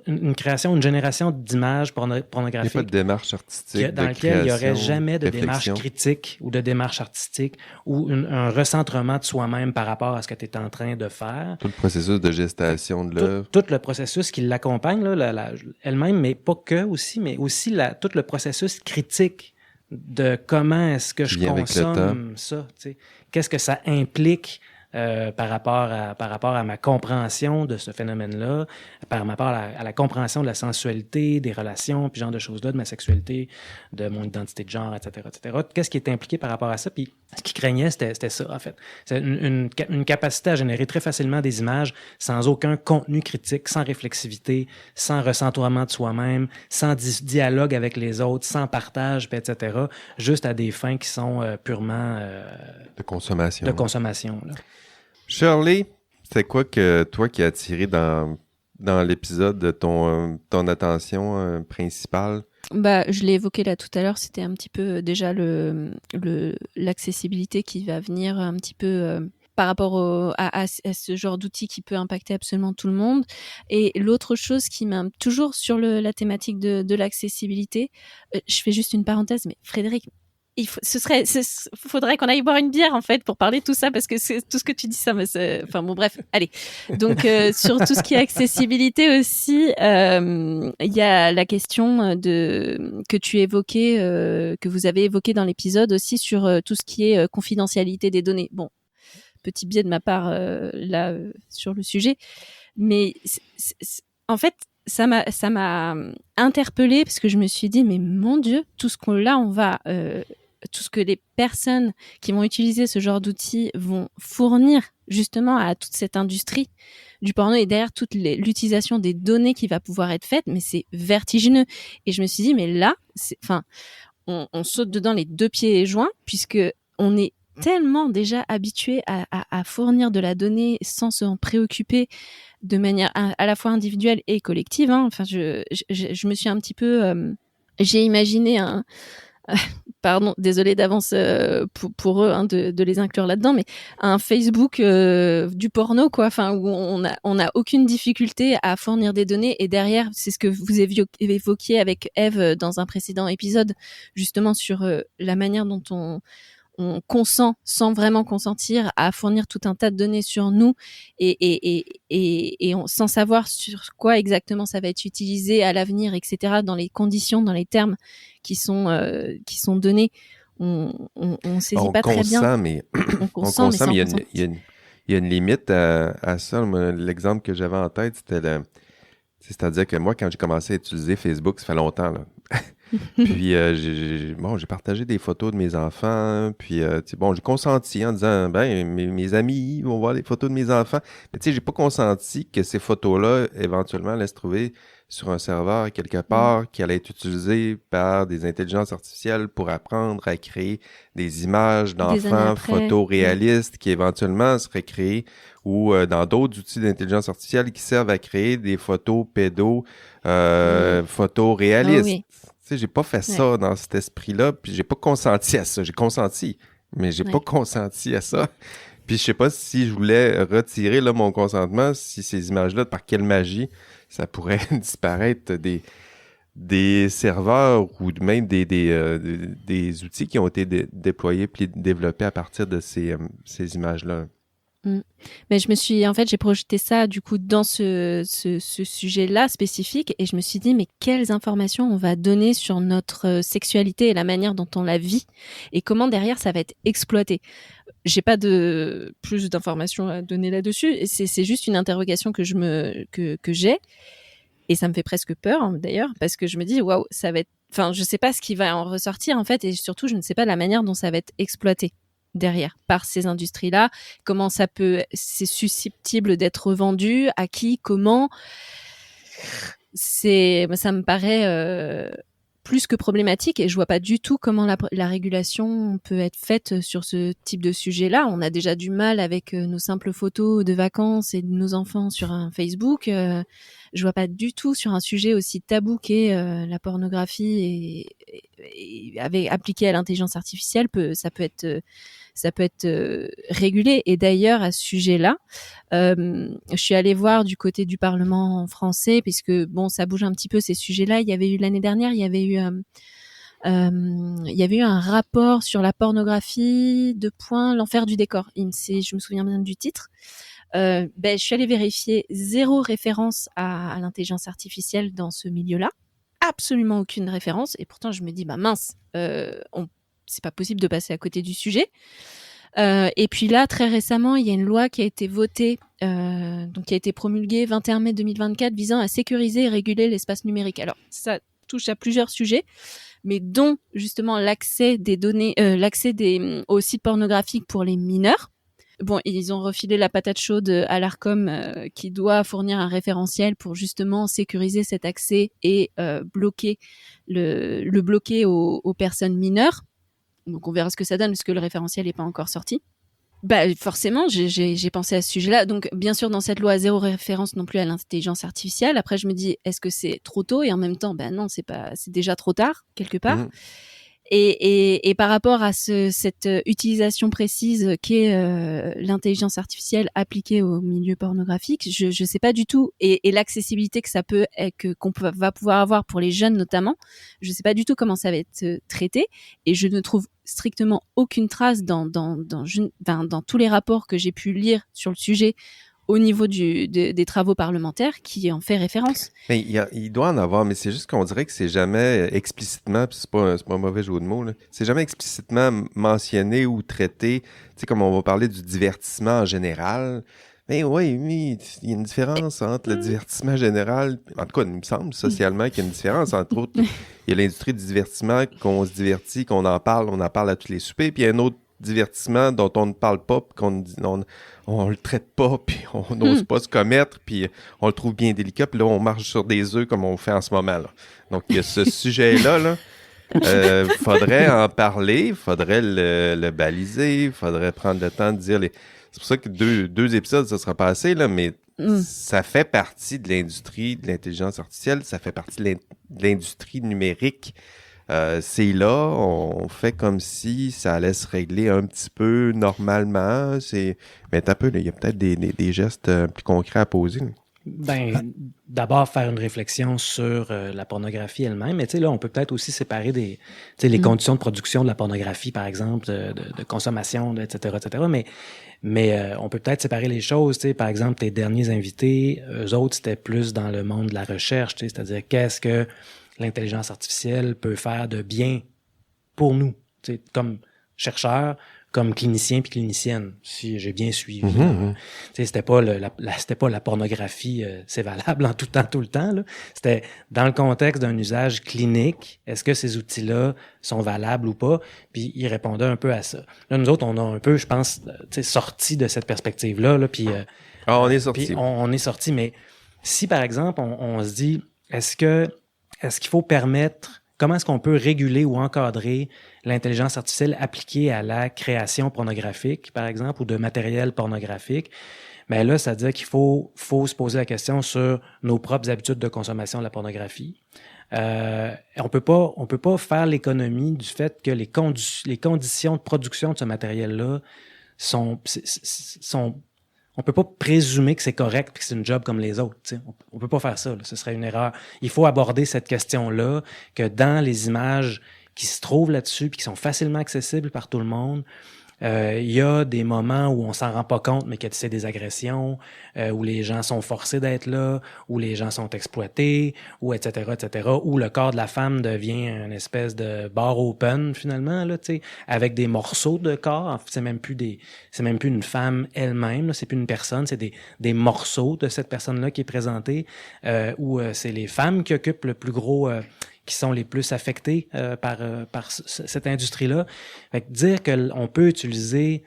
une génération d'images pornographiques. Il n'y a pas de démarche artistique. Dans laquelle il n'y aurait jamais de démarche critique ou de démarche artistique ou un recentrement de soi-même par rapport à ce que tu es en train de faire. Tout le processus de gestation de l'œuvre. Tout le processus qui l'accompagne, là, elle-même, mais pas que aussi, mais aussi tout le processus critique de comment est-ce que je consomme ça. T'sais. Qu'est-ce que ça implique par rapport à ma compréhension de ce phénomène-là, par rapport à la compréhension de la sensualité, des relations, puis ce genre de choses-là, de ma sexualité, de mon identité de genre, etc., etc. Qu'est-ce qui est impliqué par rapport à ça? Puis ce qui craignait, c'était ça, en fait. C'est une capacité à générer très facilement des images sans aucun contenu critique, sans réflexivité, sans recentrement de soi-même, sans dialogue avec les autres, sans partage, puis etc., juste à des fins qui sont purement... de consommation. De consommation, là. Shirley, c'est quoi que toi qui a attiré dans l'épisode de ton attention principale? Je l'ai évoqué là tout à l'heure, c'était un petit peu déjà l'accessibilité qui va venir un petit peu par rapport à ce genre d'outil qui peut impacter absolument tout le monde. Et l'autre chose qui m'a toujours sur la thématique de l'accessibilité, je fais juste une parenthèse, mais Frédéric, faudrait qu'on aille boire une bière en fait pour parler de tout ça parce que c'est tout ce que tu dis ça enfin bon bref allez donc sur tout ce qui est accessibilité aussi il y a la question que tu évoquais que vous avez évoqué dans l'épisode aussi sur tout ce qui est confidentialité des données. Bon, petit biais de ma part sur le sujet, mais en fait ça m'a interpellée parce que je me suis dit mais mon Dieu, tout ce tout ce que les personnes qui vont utiliser ce genre d'outils vont fournir justement à toute cette industrie du porno et derrière toute l'utilisation des données qui va pouvoir être faite, mais c'est vertigineux. Et je me suis dit, mais là, on saute dedans les deux pieds joints puisque on est tellement déjà habitué à fournir de la donnée sans s'en préoccuper de manière à la fois individuelle et collective. Hein. Enfin, je me suis un petit peu... j'ai imaginé pardon, désolé d'avance pour eux de les inclure là-dedans, mais un Facebook du porno, quoi, enfin où on a aucune difficulté à fournir des données et derrière, c'est ce que vous évoquiez avec Eve dans un précédent épisode, justement sur la manière dont on consent sans vraiment consentir à fournir tout un tas de données sur nous et sans savoir sur quoi exactement ça va être utilisé à l'avenir, etc., dans les conditions, dans les termes qui sont donnés, on saisit pas très bien. On consent, mais il y a une limite à ça. Moi, l'exemple que j'avais en tête, c'est-à-dire que moi, quand j'ai commencé à utiliser Facebook, ça fait longtemps, là. Puis j'ai partagé des photos de mes enfants, puis j'ai consenti en disant mes amis vont voir les photos de mes enfants, mais j'ai pas consenti que ces photos-là éventuellement allaient se trouver sur un serveur quelque part qui allait être utilisé par des intelligences artificielles pour apprendre à créer des images d'enfants photoréalistes qui éventuellement seraient créées ou dans d'autres outils d'intelligence artificielle qui servent à créer des photos photoréalistes. Oh, oui. J'ai pas fait ça dans cet esprit-là, puis j'ai pas consenti à ça. J'ai consenti, mais j'ai pas consenti à ça. Puis je sais pas si je voulais retirer mon consentement, si ces images-là, par quelle magie, ça pourrait disparaître des serveurs ou même des outils qui ont été déployés puis développés à partir de ces images-là. Mais j'ai projeté ça du coup dans ce sujet-là spécifique et je me suis dit mais quelles informations on va donner sur notre sexualité et la manière dont on la vit et comment derrière ça va être exploité. J'ai pas de plus d'informations à donner là-dessus. C'est juste une interrogation que j'ai et ça me fait presque peur hein, d'ailleurs parce que je me dis waouh ça va être, enfin je sais pas ce qui va en ressortir en fait et surtout je ne sais pas la manière dont ça va être exploité derrière par ces industries-là, comment c'est susceptible d'être vendu, à qui, comment. Ça me paraît plus que problématique et je vois pas du tout comment la régulation peut être faite sur ce type de sujet-là. On a déjà du mal avec nos simples photos de vacances et de nos enfants sur un Facebook. Je vois pas du tout sur un sujet aussi tabou qu'est la pornographie et avec appliqué à l'intelligence artificielle, ça peut être régulé. Et d'ailleurs, à ce sujet-là, je suis allée voir du côté du Parlement français, puisque bon, ça bouge un petit peu ces sujets-là. Il y avait eu l'année dernière, il y avait eu un rapport sur la pornographie, l'enfer du décor. Je me souviens bien du titre. Je suis allée vérifier 0 référence à l'intelligence artificielle dans ce milieu-là. Absolument aucune référence. Et pourtant, je me dis, bah mince, c'est pas possible de passer à côté du sujet. Et puis là, très récemment, il y a une loi qui a été votée, donc qui a été promulguée 21 mai 2024, visant à sécuriser et réguler l'espace numérique. Alors, ça touche à plusieurs sujets, mais dont justement l'accès des données, aux sites pornographiques pour les mineurs. Bon, ils ont refilé la patate chaude à l'Arcom qui doit fournir un référentiel pour justement sécuriser cet accès et bloquer aux personnes mineures. Donc on verra ce que ça donne parce que le référentiel n'est pas encore sorti. Forcément, j'ai pensé à ce sujet-là. Donc bien sûr, dans cette loi, 0 référence non plus à l'intelligence artificielle. Après, je me dis, est-ce que c'est trop tôt? Et en même temps, non, c'est déjà trop tard quelque part. Et par rapport à cette utilisation précise qu'est l'intelligence artificielle appliquée au milieu pornographique, je sais pas du tout, et l'accessibilité que ça va pouvoir avoir pour les jeunes notamment, je sais pas du tout comment ça va être traité, et je ne trouve strictement aucune trace dans tous les rapports que j'ai pu lire sur le sujet au niveau des travaux parlementaires qui en fait référence. Mais il doit en avoir, mais c'est juste qu'on dirait que c'est jamais explicitement, puis c'est pas un mauvais jeu de mots, là, c'est jamais explicitement mentionné ou traité, tu sais, comme on va parler du divertissement en général. Mais oui, il y a une différence entre le divertissement général, en tout cas, il me semble socialement qu'il y a une différence, entre autres, il y a l'industrie du divertissement, qu'on se divertit, qu'on en parle à tous les soupers, puis il y a un autre divertissement dont on ne parle pas, puis on le traite pas, puis on n'ose pas se commettre, puis on le trouve bien délicat, puis là, on marche sur des œufs comme on fait en ce moment, là. Donc, il y a ce sujet-là, faudrait en parler, faudrait le baliser, faudrait prendre le temps de dire C'est pour ça que deux épisodes, ça sera pas assez, là, mais ça fait partie de l'industrie de l'intelligence artificielle, ça fait partie de l'industrie numérique. C'est là, on fait comme si ça allait se régler un petit peu normalement. Mais un peu, il y a peut-être des gestes plus concrets à poser. D'abord faire une réflexion sur la pornographie elle-même, mais tu sais là, on peut peut-être aussi séparer les conditions de production de la pornographie, par exemple, de consommation, etc., mais on peut peut-être séparer les choses. Tu sais, par exemple, tes derniers invités, eux autres, c'était plus dans le monde de la recherche, tu sais, c'est-à-dire qu'est-ce que l'intelligence artificielle peut faire de bien pour nous, tu sais, comme chercheurs, comme cliniciens puis cliniciennes, si j'ai bien suivi. Tu sais, c'était pas la pornographie, c'est valable en tout temps, tout le temps, là. C'était dans le contexte d'un usage clinique, est-ce que ces outils-là sont valables ou pas? Puis ils répondaient un peu à ça. Là, nous autres, on a un peu, je pense, tu sais, sorti de cette perspective-là, là, puis on est sorti. On est sorti, mais si, par exemple, on se dit, est-ce qu'il faut permettre, comment est-ce qu'on peut réguler ou encadrer l'intelligence artificielle appliquée à la création pornographique, par exemple, ou de matériel pornographique? Mais là, ça veut dire qu'il faut se poser la question sur nos propres habitudes de consommation de la pornographie. On peut pas faire l'économie du fait que les conditions de production de ce matériel-là sont on peut pas présumer que c'est correct et que c'est une job comme les autres. T'sais. On peut pas faire ça. Là. Ce serait une erreur. Il faut aborder cette question-là, que dans les images qui se trouvent là-dessus puis qui sont facilement accessibles par tout le monde, Il y a des moments où on s'en rend pas compte, mais que c'est des agressions, où les gens sont forcés d'être là, où les gens sont exploités, ou etc., où le corps de la femme devient une espèce de bar open, finalement, là, tu sais, avec des morceaux de corps. En fait, c'est même plus une femme elle-même, là, c'est plus une personne, c'est des morceaux de cette personne-là qui est présentée, où c'est les femmes qui occupent le plus gros, qui sont les plus affectés par cette industrie-là. Fait que dire qu'on peut utiliser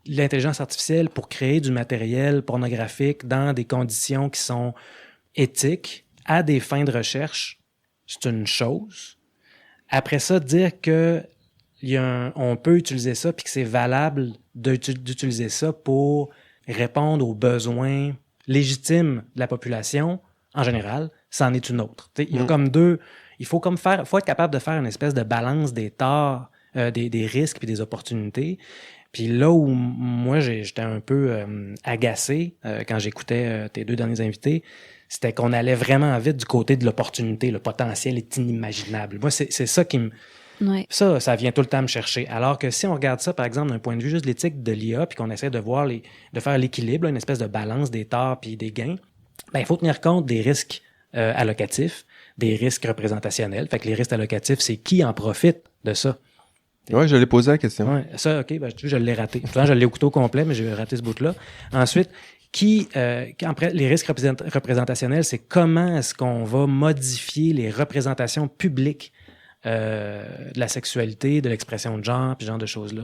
l'intelligence artificielle pour créer du matériel pornographique dans des conditions qui sont éthiques, à des fins de recherche, c'est une chose. Après ça, dire que on peut utiliser ça puis que c'est valable d'utiliser ça pour répondre aux besoins légitimes de la population, en général, c'en est une autre. Il y a comme il faut être capable de faire une espèce de balance des torts, des risques puis des opportunités. Puis là où moi j'étais un peu agacé quand j'écoutais tes deux derniers invités, c'était qu'on allait vraiment vite du côté de l'opportunité. Le potentiel est inimaginable. Moi, c'est ça qui me... Ouais. Ça vient tout le temps me chercher. Alors que si on regarde ça, par exemple, d'un point de vue juste de l'éthique de l'IA, puis qu'on essaie de faire l'équilibre, une espèce de balance des torts puis des gains, ben il faut tenir compte des risques allocatifs, des risques représentationnels. Fait que les risques allocatifs, c'est qui en profite de ça? Oui, je l'ai posé la question. Ouais, ça, OK, ben, je l'ai raté. Pourtant, je l'ai au couteau complet, mais j'ai raté ce bout-là. Ensuite, les risques représentationnels, c'est comment est-ce qu'on va modifier les représentations publiques de la sexualité, de l'expression de genre, puis ce genre de choses-là.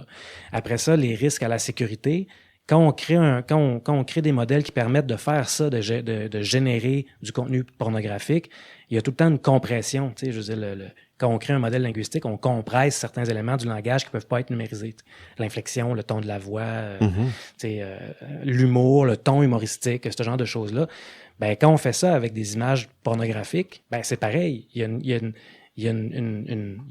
Après ça, les risques à la sécurité, quand on crée des modèles qui permettent de faire ça, de générer du contenu pornographique, il y a tout le temps une compression. Tu sais, je veux dire, quand on crée un modèle linguistique, on compresse certains éléments du langage qui peuvent pas être numérisés. L'inflexion, le ton de la voix, l'humour, le ton humoristique, ce genre de choses-là. Ben, quand on fait ça avec des images pornographiques, ben, c'est pareil. Il y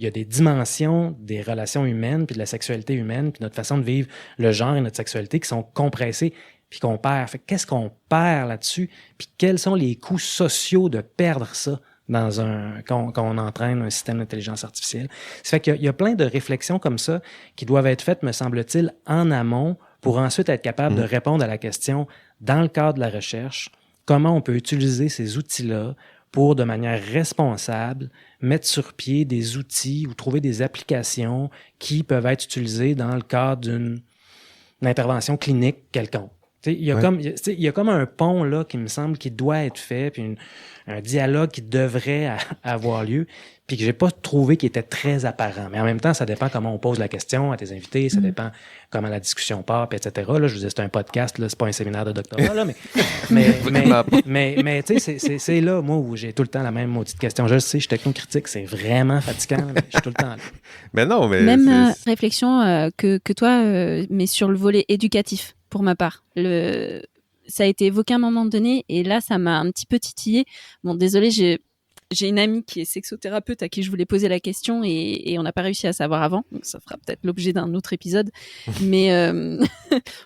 a des dimensions des relations humaines, puis de la sexualité humaine, puis notre façon de vivre le genre et notre sexualité qui sont compressées, puis qu'on perd. Fait qu'est-ce qu'on perd là-dessus? Puis quels sont les coûts sociaux de perdre ça quand on entraîne un système d'intelligence artificielle? Ça fait qu'il y a plein de réflexions comme ça qui doivent être faites, me semble-t-il, en amont pour ensuite être capable de répondre à la question, dans le cadre de la recherche, comment on peut utiliser ces outils-là pour, de manière responsable, mettre sur pied des outils ou trouver des applications qui peuvent être utilisées dans le cadre d'une intervention clinique quelconque. Il y a comme un pont là qui me semble qui doit être fait, puis un dialogue qui devrait avoir lieu, puis que j'ai pas trouvé qui était très apparent. Mais en même temps, ça dépend comment on pose la question à tes invités, ça dépend comment la discussion part, puis etc. Là, je vous disais, c'est un podcast, là, c'est pas un séminaire de doctorat, là, mais tu sais, c'est là, moi, où j'ai tout le temps la même maudite question. Je sais, je suis technocritique, c'est vraiment fatigant, mais je suis tout le temps là. Mais non, mais... Même réflexion que toi, mais sur le volet éducatif, pour ma part. Ça a été évoqué à un moment donné, et là, ça m'a un petit peu titillé. Bon, désolé, j'ai une amie qui est sexothérapeute à qui je voulais poser la question et on n'a pas réussi à savoir avant. Donc, ça fera peut-être l'objet d'un autre épisode. Mais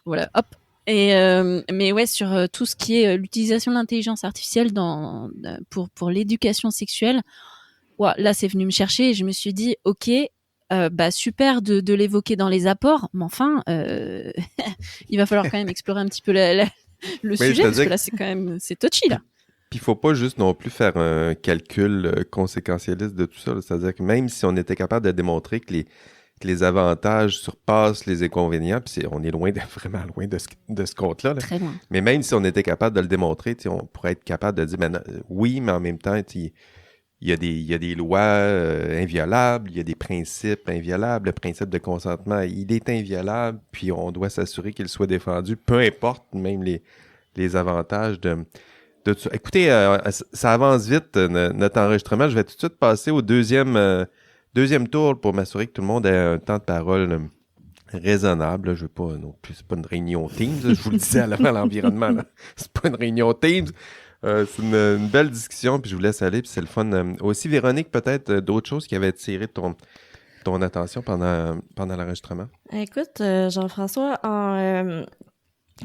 voilà, hop. Mais ouais, sur tout ce qui est l'utilisation de l'intelligence artificielle pour l'éducation sexuelle, ouais, là, c'est venu me chercher et je me suis dit, ok, super de l'évoquer dans les apports, mais enfin, il va falloir quand même explorer un petit peu le sujet, parce que là, c'est touchy, là. Puis il faut pas juste non plus faire un calcul conséquentialiste de tout ça. C'est-à-dire que même si on était capable de démontrer que les avantages surpassent les inconvénients, puis on est vraiment loin de ce compte-là. Là. Très loin. Mais même si on était capable de le démontrer, on pourrait être capable de dire oui, mais en même temps, il y a des lois inviolables, il y a des principes inviolables. Le principe de consentement, il est inviolable, puis on doit s'assurer qu'il soit défendu, peu importe même les avantages de tout ça. Écoutez, ça avance vite, notre enregistrement. Je vais tout de suite passer au deuxième tour pour m'assurer que tout le monde ait un temps de parole raisonnable. Là. Je veux pas non plus, c'est pas une réunion Teams. Je vous le disais à l'environnement. Là. C'est pas une réunion Teams. C'est une belle discussion, puis je vous laisse aller, puis c'est le fun. Aussi, Véronique, peut-être d'autres choses qui avaient attiré ton attention pendant l'enregistrement? Écoute, Jean-François,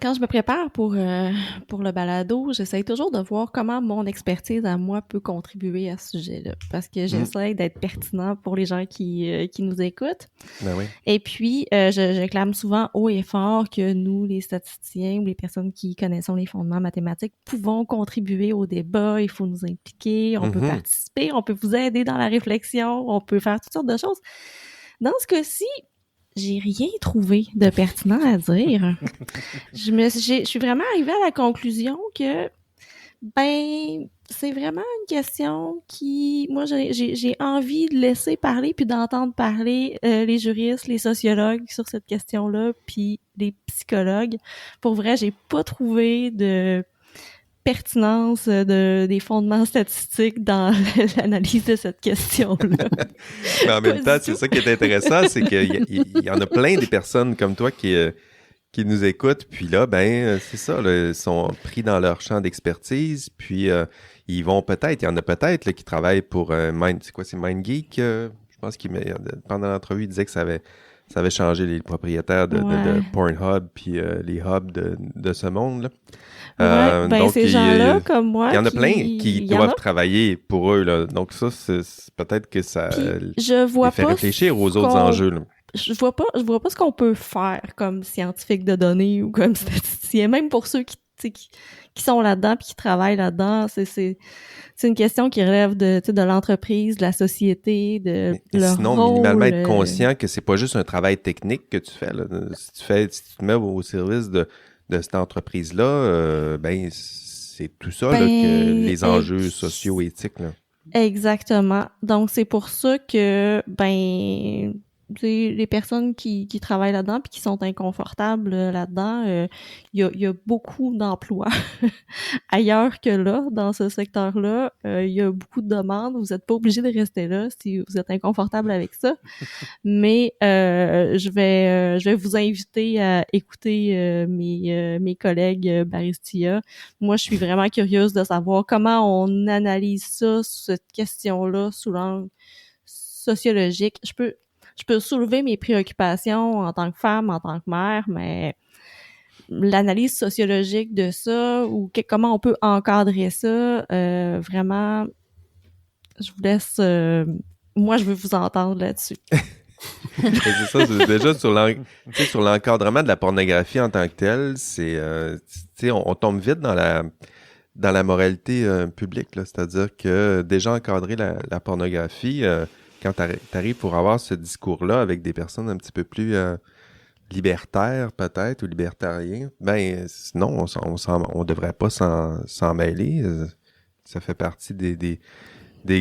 Quand je me prépare pour le balado, j'essaie toujours de voir comment mon expertise à moi peut contribuer à ce sujet-là. Parce que j'essaie d'être pertinent pour les gens qui nous écoutent. Ben oui. Et puis, je clame souvent haut et fort que nous, les statisticiens ou les personnes qui connaissons les fondements mathématiques, pouvons contribuer au débat. Il faut nous impliquer, on peut participer, on peut vous aider dans la réflexion, on peut faire toutes sortes de choses. Dans ce cas-ci, j'ai rien trouvé de pertinent à dire. Je suis vraiment arrivée à la conclusion que, c'est vraiment une question qui, moi, j'ai envie de laisser parler puis d'entendre parler les juristes, les sociologues sur cette question-là, puis les psychologues. Pour vrai, j'ai pas trouvé de pertinence des fondements statistiques dans l'analyse de cette question-là. Mais en même temps, c'est ça qui est intéressant, c'est qu'il y en a plein des personnes comme toi qui nous écoutent, puis là, c'est ça, là, ils sont pris dans leur champ d'expertise, puis il y en a peut-être là, qui travaillent pour c'est MindGeek, je pense pendant l'entrevue, il disait que ça avait changé les propriétaires de Pornhub, puis les hubs de ce monde, là. Donc, ces gens-là, comme moi, il y en a plein qui doivent travailler pour eux, là. Donc ça, c'est peut-être que ça les fait réfléchir aux autres enjeux, là. Je vois pas ce qu'on peut faire comme scientifique de données ou comme statisticien, même pour ceux qui sont là-dedans puis qui travaillent là-dedans. C'est une question qui relève de l'entreprise, de la société, de leur sinon, rôle. Minimalement être conscient que c'est pas juste un travail technique que tu fais, là. Si tu te mets au service de cette entreprise-là, c'est tout ça là, que les enjeux socio-éthiques, là. Exactement. Donc, c'est pour ça que, les personnes qui travaillent là-dedans puis qui sont inconfortables là-dedans, il y a beaucoup d'emplois ailleurs que là, dans ce secteur-là. Il y a beaucoup de demandes. Vous n'êtes pas obligé de rester là si vous êtes inconfortable avec ça. Mais je vais vous inviter à écouter mes collègues Baristia. Moi, je suis vraiment curieuse de savoir comment on analyse ça, cette question-là, sous l'angle sociologique. Je peux soulever mes préoccupations en tant que femme, en tant que mère, mais l'analyse sociologique de ça ou comment on peut encadrer ça, vraiment, je vous laisse... moi, je veux vous entendre là-dessus. C'est ça, c'est déjà sur l'encadrement de la pornographie en tant que telle, on tombe vite dans la moralité publique, là, c'est-à-dire que déjà encadrer la pornographie... quand t'arrives pour avoir ce discours-là avec des personnes un petit peu plus libertaires, peut-être, ou libertariens, sinon, on devrait pas s'en mêler. Ça fait partie des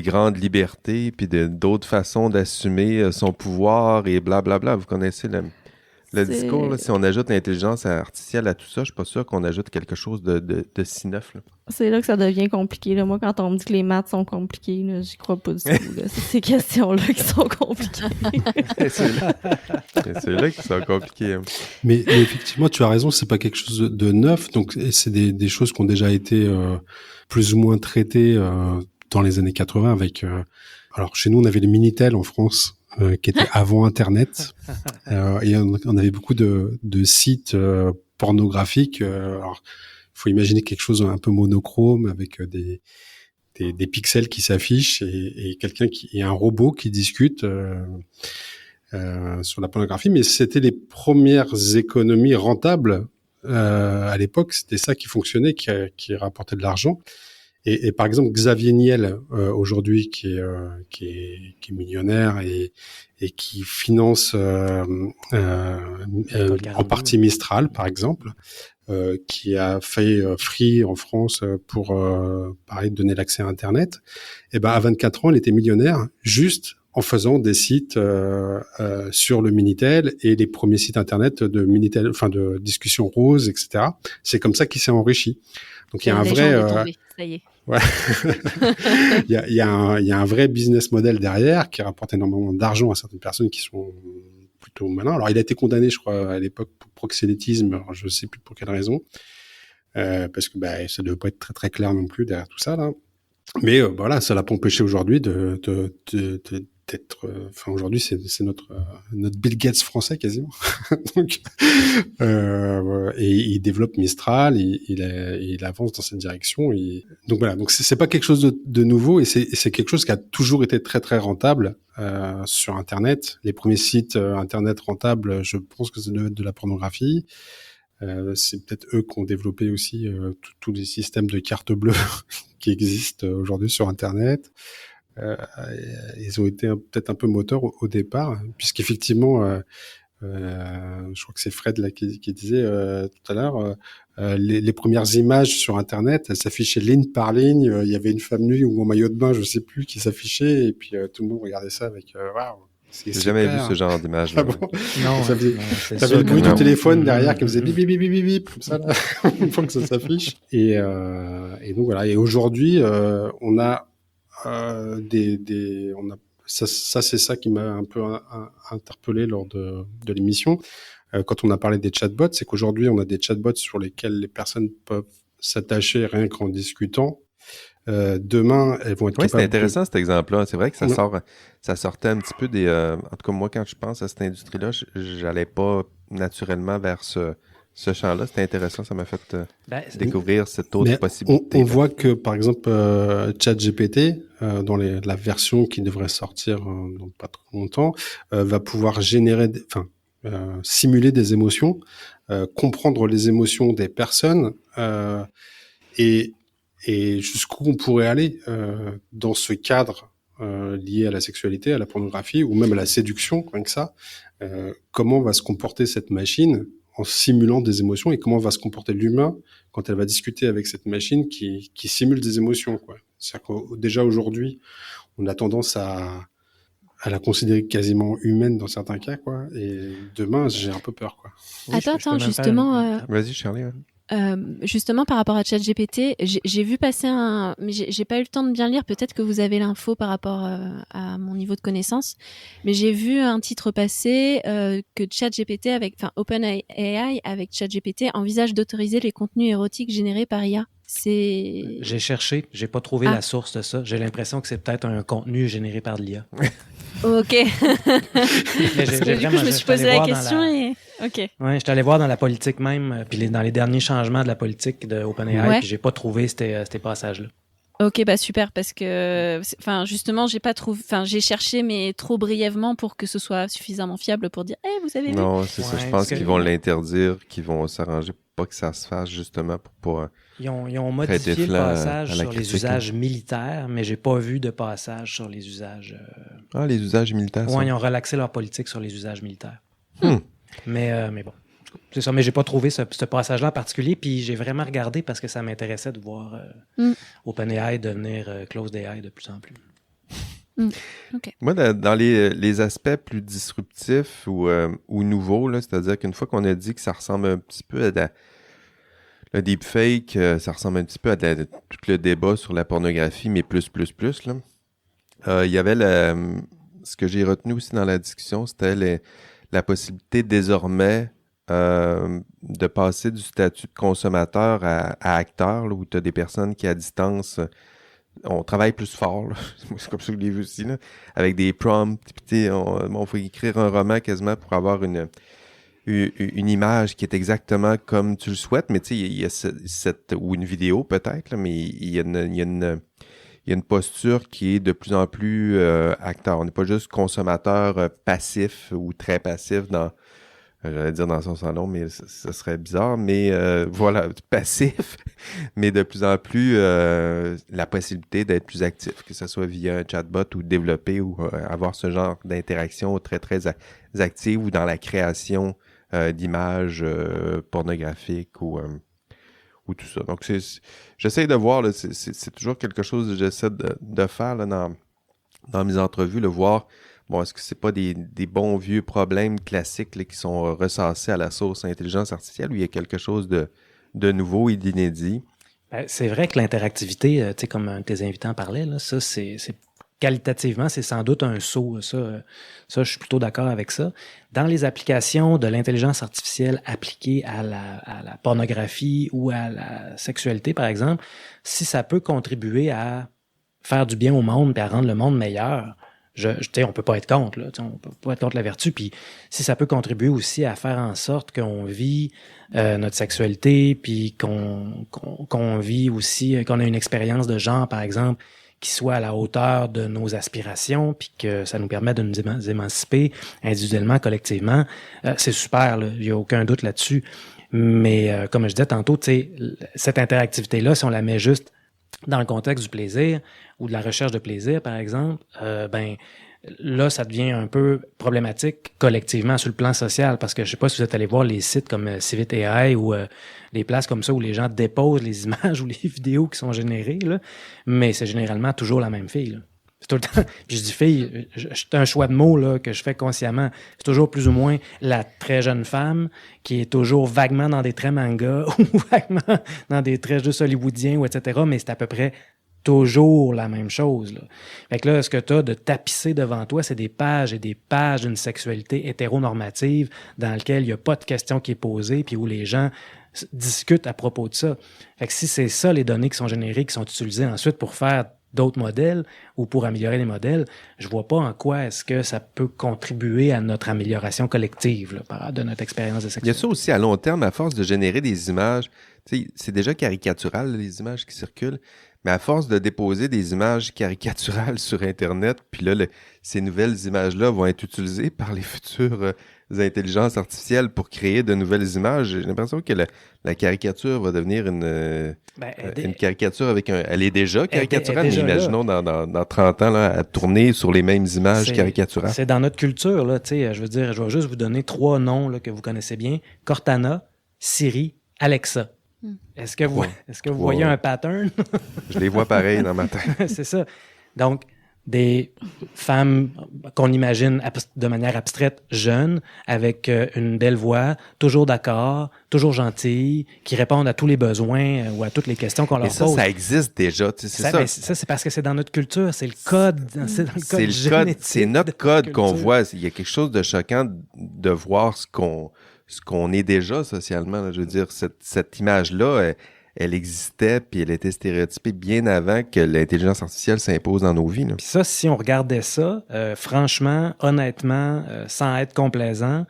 grandes libertés, puis d'autres façons d'assumer son pouvoir et blablabla. Vous connaissez le discours, là, si on ajoute l'intelligence artificielle à tout ça, je suis pas sûr qu'on ajoute quelque chose de si neuf, là. C'est là que ça devient compliqué, là. Moi, quand on me dit que les maths sont compliquées, là, j'y crois pas du tout, là. C'est ces questions-là qui sont compliquées. C'est là qui sont compliquées. Hein. Mais effectivement, tu as raison, c'est pas quelque chose de neuf. Donc, c'est des choses qui ont déjà été plus ou moins traitées dans les années 80 avec... alors, chez nous, on avait le Minitel en France, qui était avant Internet. Et on avait beaucoup de sites pornographiques. Alors, il faut imaginer quelque chose un peu monochrome avec des pixels qui s'affichent et un robot qui discute sur la pornographie. Mais c'était les premières économies rentables à l'époque. C'était ça qui fonctionnait, qui rapportait de l'argent. Et par exemple, Xavier Niel, aujourd'hui, qui est millionnaire et qui finance en partie Mistral, par exemple, qui a fait Free en France pour, pareil, donner l'accès à Internet. Et à 24 ans, il était millionnaire juste en faisant des sites sur le Minitel et les premiers sites Internet de Minitel, enfin de Discussion Rose, etc. C'est comme ça qu'il s'est enrichi. Donc il y a un vrai... ça y est. Ouais. il y a un vrai business model derrière qui rapporte énormément d'argent à certaines personnes qui sont plutôt malins. Alors, il a été condamné, je crois, à l'époque pour proxénétisme. Alors, je sais plus pour quelle raison. Parce que, ça devait pas être très, très clair non plus derrière tout ça, là. Mais, voilà, ça l'a pas empêché aujourd'hui peut-être, enfin aujourd'hui c'est notre Bill Gates français quasiment. Donc, et il développe Mistral, il avance dans cette direction. Donc voilà, donc c'est pas quelque chose de nouveau, et c'est quelque chose qui a toujours été très très rentable sur Internet. Les premiers sites Internet rentables, je pense que ça devait être de la pornographie. C'est peut-être eux qui ont développé aussi tous les systèmes de cartes bleues qui existent aujourd'hui sur Internet. Ils ont été peut-être un peu moteurs au départ, puisqu'effectivement, je crois que c'est Fred là qui disait tout à l'heure, les premières images sur Internet, elles s'affichaient ligne par ligne. Il y avait une femme nue ou en maillot de bain, je sais plus, qui s'affichait, et puis tout le monde regardait ça avec waouh. J'ai jamais vu ce genre d'image. Ah bon? Non, t'avais le bruit du téléphone derrière qui faisait bip bip bip bip bip comme ça là, une fois que ça s'affiche. Et donc voilà. Et aujourd'hui, on a on a ça c'est ça qui m'a un peu interpellé lors de l'émission quand on a parlé des chatbots, c'est qu'aujourd'hui on a des chatbots sur lesquels les personnes peuvent s'attacher rien qu'en discutant. Demain, elles vont être capables. C'est intéressant cet exemple-là. C'est vrai que ça sortait un petit peu des. En tout cas, moi, quand je pense à cette industrie-là, j'allais pas naturellement vers ce champ-là. C'était intéressant. Ça m'a fait découvrir cette autre possibilité. On voit que, par exemple, ChatGPT, dans la version qui devrait sortir dans pas trop longtemps, va pouvoir simuler des émotions, comprendre les émotions des personnes, et jusqu'où on pourrait aller dans ce cadre lié à la sexualité, à la pornographie ou même à la séduction, rien que ça. Comment va se comporter cette machine en simulant des émotions, et comment va se comporter l'humain quand elle va discuter avec cette machine qui simule des émotions, quoi. C'est-à-dire que déjà aujourd'hui, on a tendance à la considérer quasiment humaine dans certains cas, quoi. Et demain, j'ai un peu peur, quoi. Oui, attends, justement. Vas-y, Charlie. Ouais. Justement, par rapport à ChatGPT, j'ai vu passer mais j'ai pas eu le temps de bien lire. Peut-être que vous avez l'info par rapport à mon niveau de connaissance. Mais j'ai vu un titre passer que ChatGPT OpenAI avec ChatGPT envisage d'autoriser les contenus érotiques générés par IA. J'ai cherché, j'ai pas trouvé la source de ça. J'ai l'impression que c'est peut-être un contenu généré par l'IA. Ok. Mais du coup, je me suis posé la question et... Ok. Ouais, je suis allé voir dans la politique même, puis dans les derniers changements de la politique de OpenAI, puis j'ai pas trouvé ces passages-là. Ok, bah super, parce que, justement, j'ai cherché, mais trop brièvement pour que ce soit suffisamment fiable pour dire, vous avez vu? Non, c'est ça. Je pense qu'ils vont l'interdire, qu'ils vont s'arranger pour pas que ça se fasse, justement, pour pas. Ils ont modifié le passage sur les usages militaires, mais j'ai pas vu de passage sur les usages. Les usages militaires. Ouais, ils ont relaxé leur politique sur les usages militaires. Mais bon, c'est ça. Mais j'ai pas trouvé ce passage-là en particulier. Puis j'ai vraiment regardé parce que ça m'intéressait de voir OpenAI devenir closed AI de plus en plus. Okay. Moi, dans les aspects plus disruptifs ou nouveaux, là, c'est-à-dire qu'une fois qu'on a dit que ça ressemble un petit peu à le deepfake, ça ressemble un petit peu à tout le débat sur la pornographie, mais plus, là. Il y avait ce que j'ai retenu aussi dans la discussion, c'était la possibilité désormais de passer du statut de consommateur à acteur, là, où tu as des personnes qui, à distance, on travaille plus fort, là. C'est comme ça que je l'ai vu aussi, là, avec des prompts. Il faut écrire un roman quasiment pour avoir une image qui est exactement comme tu le souhaites, mais tu sais, il y a ou une vidéo peut-être, là, mais il y a une posture qui est de plus en plus acteur. On n'est pas juste consommateur passif ou très passif j'allais dire dans son salon, mais ça serait bizarre, mais voilà, passif, mais de plus en plus la possibilité d'être plus actif, que ce soit via un chatbot ou développer ou avoir ce genre d'interaction très, très active ou dans la création d'images pornographiques ou tout ça. Donc, j'essaie de voir, là, c'est toujours quelque chose que j'essaie de faire là, dans mes entrevues, le voir, bon, est-ce que c'est pas des bons vieux problèmes classiques là, qui sont ressassés à la source intelligence artificielle, ou il y a quelque chose de nouveau et d'inédit? C'est vrai que l'interactivité, tu sais, comme un de tes invités en parlait, là, ça, c'est qualitativement, c'est sans doute un saut. Ça, je suis plutôt d'accord avec ça. Dans les applications de l'intelligence artificielle appliquées à la pornographie ou à la sexualité, par exemple, si ça peut contribuer à faire du bien au monde et à rendre le monde meilleur, on peut pas être contre, là, on peut pas être contre la vertu. Puis si ça peut contribuer aussi à faire en sorte qu'on vit notre sexualité, puis qu'on vit aussi, qu'on a une expérience de genre, par exemple, qui soit à la hauteur de nos aspirations, puis que ça nous permet de nous émanciper individuellement, collectivement, c'est super, là, il y a aucun doute là-dessus. Mais comme je disais tantôt, cette interactivité-là, si on la met juste dans le contexte du plaisir ou de la recherche de plaisir, par exemple, là, ça devient un peu problématique collectivement sur le plan social, parce que je sais pas si vous êtes allé voir les sites comme Civit AI ou les places comme ça où les gens déposent les images ou les vidéos qui sont générées, là, mais c'est généralement toujours la même fille, là. C'est tout le temps. Puis je dis fille, c'est un choix de mots là, que je fais consciemment. C'est toujours plus ou moins la très jeune femme qui est toujours vaguement dans des traits manga ou vaguement dans des traits juste hollywoodiens ou etc. Mais c'est à peu près toujours la même chose, là. Fait que là, ce que tu as de tapissé devant toi, c'est des pages et des pages d'une sexualité hétéronormative dans laquelle il n'y a pas de question qui est posée puis où les gens discutent à propos de ça. Fait que si c'est ça les données qui sont générées, qui sont utilisées ensuite pour faire d'autres modèles ou pour améliorer les modèles, je vois pas en quoi est-ce que ça peut contribuer à notre amélioration collective là, de notre expérience de sexualité. Il y a ça aussi à long terme, à force de générer des images, c'est déjà caricatural les images qui circulent, mais à force de déposer des images caricaturales sur Internet, puis là, ces nouvelles images-là vont être utilisées par les futures intelligences artificielles pour créer de nouvelles images. J'ai l'impression que la caricature va devenir une caricature avec un... Elle est déjà caricaturale, mais imaginons dans 30 ans là, à tourner sur les mêmes images caricaturales. C'est dans notre culture, là, tu sais, je veux dire, je vais juste vous donner 3 noms là, que vous connaissez bien. Cortana, Siri, Alexa. Est-ce que vous voyez un pattern? Je les vois pareil dans ma tête. C'est ça. Donc, des femmes qu'on imagine de manière abstraite, jeunes, avec une belle voix, toujours d'accord, toujours gentilles, qui répondent à tous les besoins ou à toutes les questions qu'on leur pose. Ça existe déjà. C'est ça, c'est parce que c'est dans notre culture, c'est le code. C'est dans le code c'est notre code qu'on voit. Il y a quelque chose de choquant de voir ce qu'on est déjà socialement. Là. Je veux dire, cette image-là, elle existait puis elle était stéréotypée bien avant que l'intelligence artificielle s'impose dans nos vies. Là. Puis ça, si on regardait ça, franchement, honnêtement, sans être complaisant,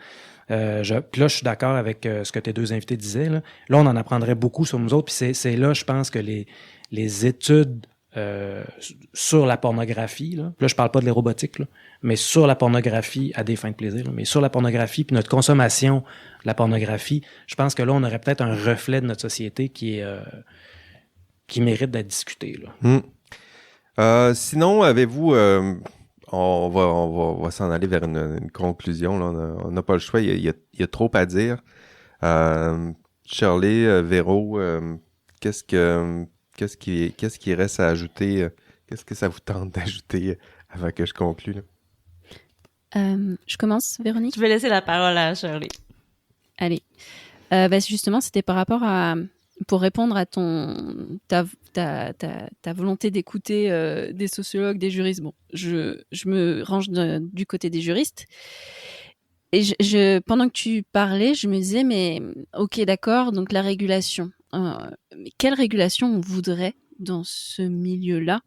puis là, je suis d'accord avec ce que tes 2 invités disaient. Là, on en apprendrait beaucoup sur nous autres. Puis c'est là, je pense que les études sur la pornographie, là je parle pas de l'érobotique, là, mais sur la pornographie à des fins de plaisir, là, mais sur la pornographie puis notre consommation de la pornographie, je pense que là, on aurait peut-être un reflet de notre société qui mérite d'être discuté. Là. Sinon, avez-vous... on va s'en aller vers une conclusion. Là. On n'a pas le choix. Il y a trop à dire. Shirley, Véro, qu'est-ce qui reste à ajouter? Qu'est-ce que ça vous tente d'ajouter avant que je conclue? Là? Je commence, Véronique? Je vais laisser la parole à Shirley. Allez. Justement, c'était par rapport à... Pour répondre à ta volonté d'écouter des sociologues, des juristes. Bon, je me range du côté des juristes. Et pendant que tu parlais, je me disais, mais ok, d'accord, donc la régulation. Mais quelle régulation on voudrait dans ce milieu-là?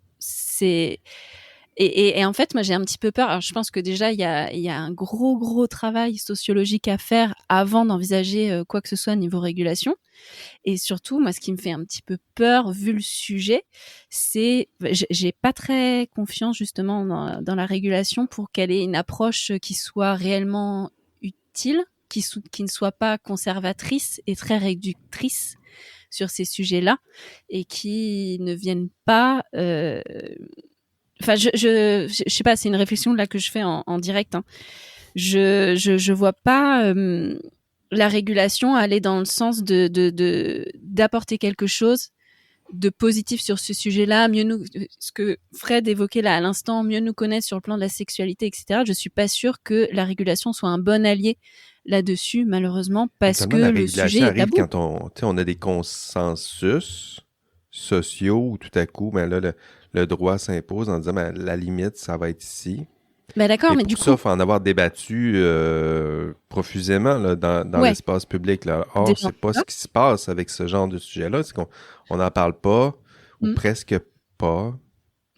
Et en fait, moi, j'ai un petit peu peur. Alors, je pense que déjà, il y a un gros travail sociologique à faire avant d'envisager quoi que ce soit niveau régulation. Et surtout, moi, ce qui me fait un petit peu peur, vu le sujet, c'est... J'ai pas très confiance, justement, dans la régulation pour qu'elle ait une approche qui soit réellement utile, qui ne soit pas conservatrice et très réductrice sur ces sujets-là, et qui ne viennent pas... Enfin, je sais pas, c'est une réflexion là que je fais en direct. Hein. Je vois pas la régulation aller dans le sens d'apporter quelque chose de positif sur ce sujet-là, ce que Fred évoquait là à l'instant, mieux nous connaître sur le plan de la sexualité, etc. Je suis pas sûre que la régulation soit un bon allié là-dessus, malheureusement, parce que le sujet est tabou. Quand on a des consensus sociaux où tout à coup, ben là, le droit s'impose en disant ben, la limite, ça va être ici. Ben d'accord, mais du coup... ça, il faut en avoir débattu profusément là, dans l'espace public. Là. Or, c'est pas ce qui se passe avec ce genre de sujet-là. C'est qu'on n'en parle pas, ou presque pas.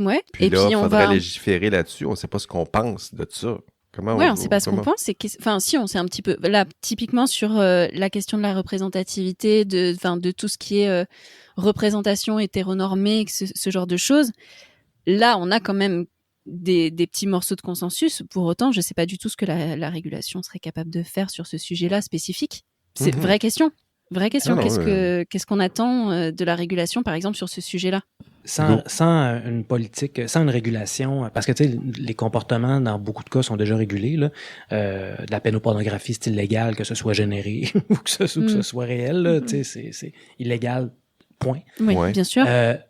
Ouais. Puis Et là, puis il on faudrait va. légiférer là-dessus. On ne sait pas ce qu'on pense de ça. Comment Ouais, on sait pas ce qu'on comment- pense. Enfin, si, on sait un petit peu. Là, typiquement sur la question de la représentativité, de tout ce qui est représentation hétéronormée, ce genre de choses. Là, on a quand même des petits morceaux de consensus. Pour autant, je sais pas du tout ce que la régulation serait capable de faire sur ce sujet-là spécifique. C'est vraie question. Vraie question. Non, non, Qu'est-ce qu'on attend de la régulation, par exemple, sur ce sujet-là? Sans une politique, sans une régulation, parce que tu sais, les comportements dans beaucoup de cas sont déjà régulés. Là. De la pédopornographie, c'est illégal que ce soit généré ou que ce soit réel. Là, tu sais, c'est illégal. Point. Oui, Ouais. bien sûr.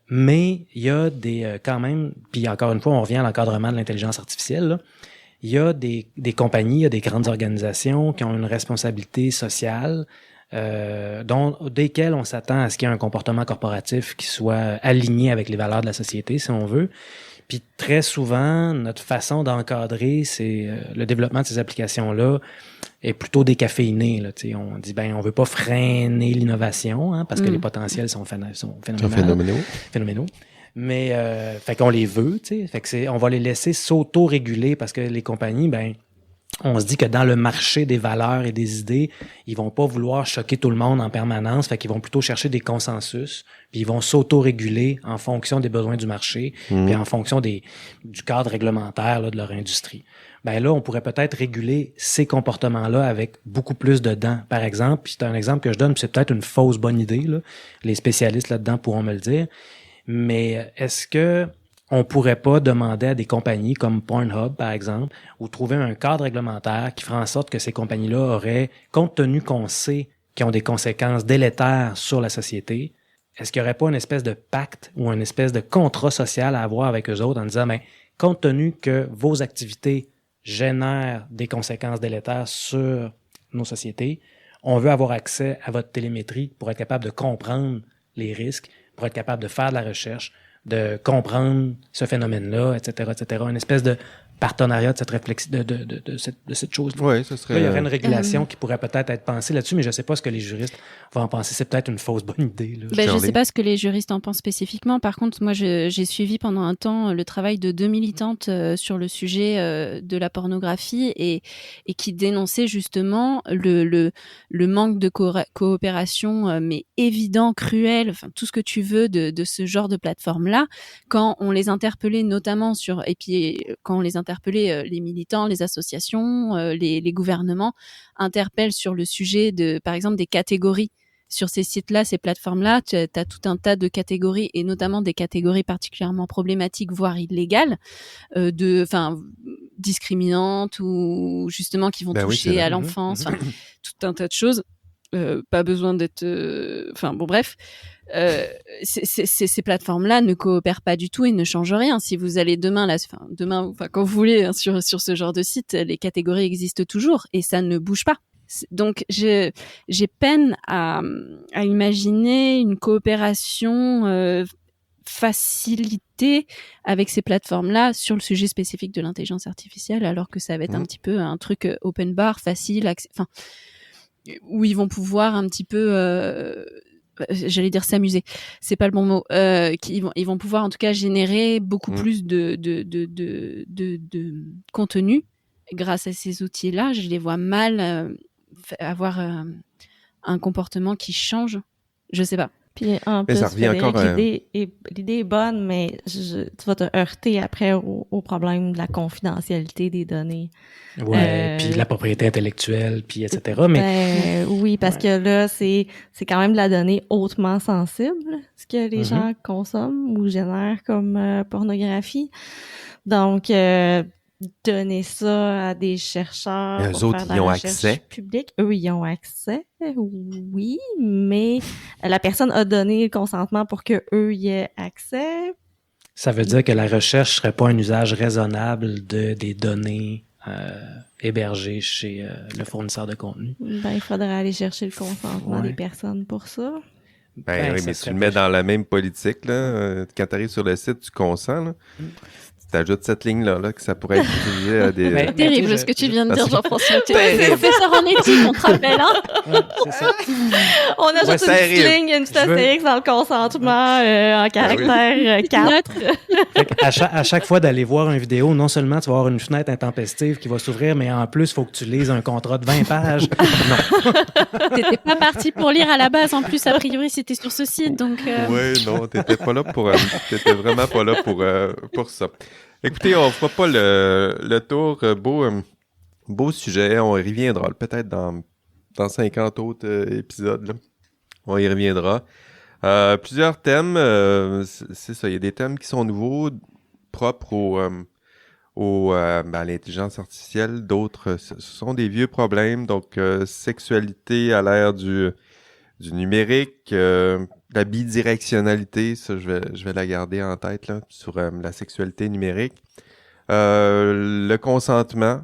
Mais il y a des quand même, puis encore une fois, on revient à l'encadrement de l'intelligence artificielle. Là. Il y a des compagnies, il y a des grandes organisations qui ont une responsabilité sociale, desquelles on s'attend à ce qu'il y ait un comportement corporatif qui soit aligné avec les valeurs de la société, si on veut. Puis très souvent, notre façon d'encadrer le développement de ces applications-là est plutôt décaféiné. Là, on dit, on veut pas freiner l'innovation, hein, parce que les potentiels sont phénoménaux. Mais, fait qu'on les veut, fait que on va les laisser s'auto-réguler parce que les compagnies, on se dit que dans le marché des valeurs et des idées, ils vont pas vouloir choquer tout le monde en permanence, fait qu'ils vont plutôt chercher des consensus, puis ils vont s'auto-réguler en fonction des besoins du marché, puis en fonction du cadre réglementaire là, de leur industrie. Là, on pourrait peut-être réguler ces comportements-là avec beaucoup plus de dents. Par exemple, puis c'est un exemple que je donne, puis c'est peut-être une fausse bonne idée, là. Les spécialistes là-dedans pourront me le dire, mais est-ce que on pourrait pas demander à des compagnies comme Pornhub, par exemple, ou trouver un cadre réglementaire qui ferait en sorte que ces compagnies-là auraient, compte tenu qu'on sait qu'ils ont des conséquences délétères sur la société, est-ce qu'il n'y aurait pas une espèce de pacte ou une espèce de contrat social à avoir avec eux autres en disant, compte tenu que vos activités génèrent des conséquences délétères sur nos sociétés, on veut avoir accès à votre télémétrie pour être capable de comprendre les risques, pour être capable de faire de la recherche, de comprendre ce phénomène-là, etc., etc. Une espèce de partenariat de cette réflexion, de cette chose-là. Oui, ce serait... Là, il y aurait une régulation qui pourrait peut-être être pensée là-dessus, mais je ne sais pas ce que les juristes vont en penser. C'est peut-être une fausse bonne idée. Là. Je ne sais pas ce que les juristes en pensent spécifiquement. Par contre, moi, j'ai suivi pendant un temps le travail de 2 militantes sur le sujet de la pornographie et qui dénonçaient justement le manque de coopération, mais évident, cruel, enfin tout ce que tu veux de ce genre de plateforme-là. Quand on les interpellait notamment et puis quand on les interpellait, les militants, les associations, les gouvernements interpellent sur le sujet par exemple, des catégories. Sur ces sites-là, ces plateformes-là, tu as tout un tas de catégories, et notamment des catégories particulièrement problématiques, voire illégales, discriminantes ou justement qui vont toucher à l'enfance, tout un tas de choses. Pas besoin d'être... bref. Ces plateformes-là ne coopèrent pas du tout et ne changent rien. Si vous allez demain, quand vous voulez, hein, sur ce genre de site, les catégories existent toujours et ça ne bouge pas. Donc, j'ai peine à imaginer une coopération facilitée avec ces plateformes-là sur le sujet spécifique de l'intelligence artificielle, alors que ça va être un petit peu un truc open bar, facile, où ils vont pouvoir un petit peu... j'allais dire s'amuser, c'est pas le bon mot. Ils vont pouvoir en tout cas générer beaucoup plus de contenu grâce à ces outils-là. Je les vois mal avoir un comportement qui change. Je sais pas. Puis en plus, ça revient encore l'idée est bonne, mais tu vas te heurter après au problème de la confidentialité des données. Ouais, puis de la propriété intellectuelle, puis etc. Mais oui, parce que là, c'est quand même de la donnée hautement sensible, ce que les gens consomment ou génèrent comme pornographie. Donc, donner ça à des chercheurs. Et eux autres, ils ont accès. Publique. Eux, ils ont accès, oui, mais la personne a donné le consentement pour que eux y aient accès. Ça veut dire que la recherche serait pas un usage raisonnable des données hébergées chez le fournisseur de contenu. Il faudrait aller chercher le consentement des personnes pour ça. Oui, mais tu le mets dans la même politique, là. Quand tu arrives sur le site, tu consens, là. t'ajoutes cette ligne-là, là, que ça pourrait être utilisé à des... Mais- Terrible ce que tu viens de dire, Jean-François. Tu es Terrible. professeur en éthique, on te rappelle, hein? Ouais, c'est ça. On ajoute Ouais, une ça petite arrive. ligne, une petite Je veux- astérix dans le consentement en caractère 4. Neutre. Fait à chaque fois d'aller voir une vidéo, non seulement tu vas avoir une fenêtre intempestive qui va s'ouvrir, mais en plus, il faut que tu lises un contrat de 20 pages. Non. T'étais pas parti pour lire à la base, en plus, a priori, c'était sur ce site, donc... Oui, non, t'étais pas là pour... t'étais vraiment pas là pour ça. Écoutez, on fera pas le tour. Beau sujet. On y reviendra peut-être dans 50 autres épisodes. Là. On y reviendra. Plusieurs thèmes. C'est ça. Il y a des thèmes qui sont nouveaux, propres à l'intelligence artificielle. D'autres, ce sont des vieux problèmes. Donc, sexualité à l'ère du numérique, la bidirectionnalité, ça je vais la garder en tête là, sur la sexualité numérique. Le consentement,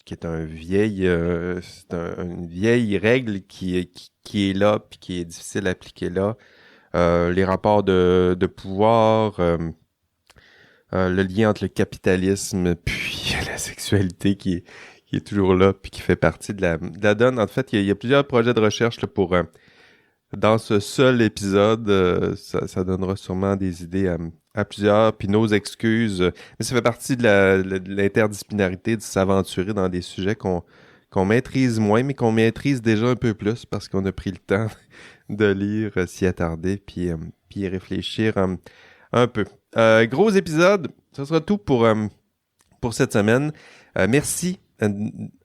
qui est une vieille règle qui est là puis qui est difficile à appliquer là. Les rapports de pouvoir, le lien entre le capitalisme puis la sexualité qui est toujours là puis qui fait partie de la donne. En fait, il y a plusieurs projets de recherche là, pour dans ce seul épisode, ça donnera sûrement des idées à plusieurs, puis nos excuses. Mais ça fait partie de l'interdisciplinarité de s'aventurer dans des sujets qu'on maîtrise moins, mais qu'on maîtrise déjà un peu plus parce qu'on a pris le temps de lire, s'y attarder, puis y réfléchir un peu. Gros épisode, ce sera tout pour cette semaine. Merci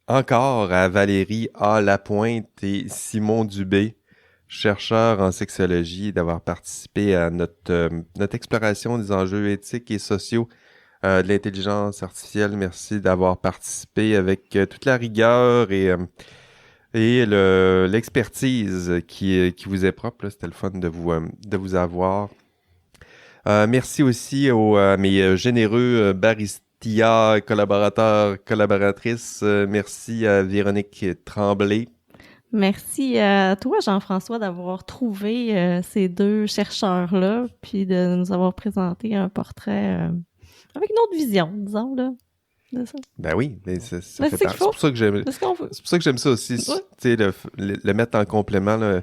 encore à Valérie A. Lapointe et Simon Dubé, chercheurs en sexologie, d'avoir participé à notre exploration des enjeux éthiques et sociaux de l'intelligence artificielle. Merci d'avoir participé avec toute la rigueur et l'expertise qui vous est propre. Là. C'était le fun de vous avoir. Merci aussi à mes généreux baristia collaboratrices. Merci à Véronique Tremblay. Merci à toi, Jean-François, d'avoir trouvé ces deux chercheurs-là, puis de nous avoir présenté un portrait avec une autre vision, disons, là, de ça. Ben oui, mais ça Mais fait c'est partie. qu'il faut. C'est pour ça que j'aime. C'est ce qu'on veut. C'est pour ça que j'aime ça aussi, Ouais. tu sais, le mettre en complément, là,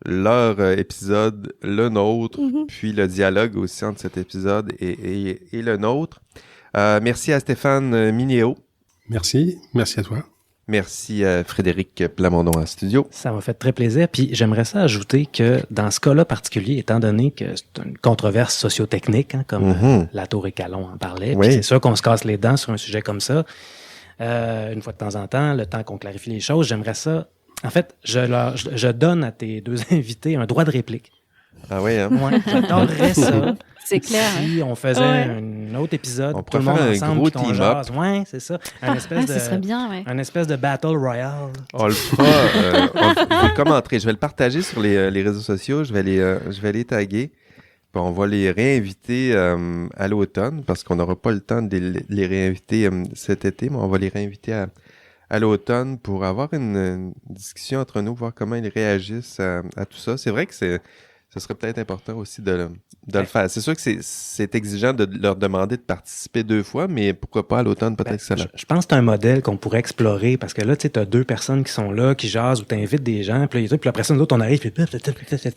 leur épisode, le nôtre, Mhm. puis le dialogue aussi entre cet épisode et le nôtre. Merci à Stéphane Minéo. Merci à toi. Merci à Frédéric Plamondon en studio. Ça m'a fait très plaisir. Puis j'aimerais ça ajouter que dans ce cas-là particulier, étant donné que c'est une controverse sociotechnique, hein, comme Mhm. Latour et Calon en parlaient, Oui. puis c'est sûr qu'on se casse les dents sur un sujet comme ça. Une fois de temps en temps, le temps qu'on clarifie les choses, j'aimerais ça. En fait, je donne à tes deux invités un droit de réplique. Ah oui, hein? Ouais, j'adorerais ça. C'est clair. hein. Si on faisait Ouais. un autre épisode, On tout le pourrait monde faire un ensemble, gros puis qu'on team-up. jase. Ouais, c'est ça. Un espèce Ah, ce serait bien, ouais. un espèce de battle royale. On le fera. Je le commenterai. Je vais le partager sur les réseaux sociaux. Je vais les taguer. Puis on va les réinviter à l'automne parce qu'on n'aura pas le temps de les réinviter cet été, mais on va les réinviter à l'automne pour avoir une discussion entre nous, voir comment ils réagissent à tout ça. C'est vrai que ce serait peut-être important aussi de le faire. C'est sûr que c'est exigeant de leur demander de participer 2 fois, mais pourquoi pas à l'automne, peut-être que ça Je pense que c'est un modèle qu'on pourrait explorer parce que là, tu sais, t'as 2 personnes qui sont là, qui jasent ou t'invites des gens, puis après ça, nous autres, on arrive, puis...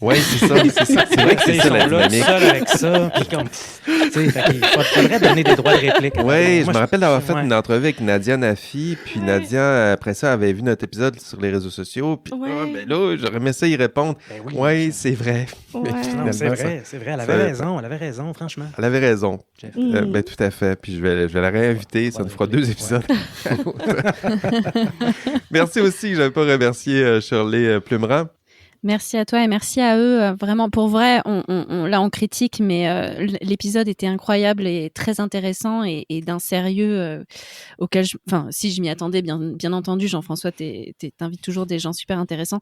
Oui, c'est ça. C'est vrai que c'est Ils ça sont la là, dynamique. seuls avec ça, puis comme... Tu sais, fait qu'il faudrait donner des droits de réplique. Oui, je Moi, me rappelle d'avoir fait ouais. une entrevue avec Nadia Nafi, puis Ouais. Nadia, après ça, avait vu notre épisode sur les réseaux sociaux, puis Ouais. ben là, j'aurais aimé ça y répondre. Ben Oui, c'est vrai. Ouais. Mais Non, finalement, c'est vrai, c'est vrai. Elle avait raison, franchement. Elle avait raison. Jeff. Mm. Ben, tout à fait. Puis je vais la réinviter. Ça nous fera 2 épisodes. Merci aussi. Je n'avais pas remercié Shirley Plumeran. Merci à toi et merci à eux. Vraiment, pour vrai, là, on critique, mais l'épisode était incroyable et très intéressant et d'un sérieux auquel, si je m'y attendais, bien entendu, Jean-François, t'invites toujours des gens super intéressants.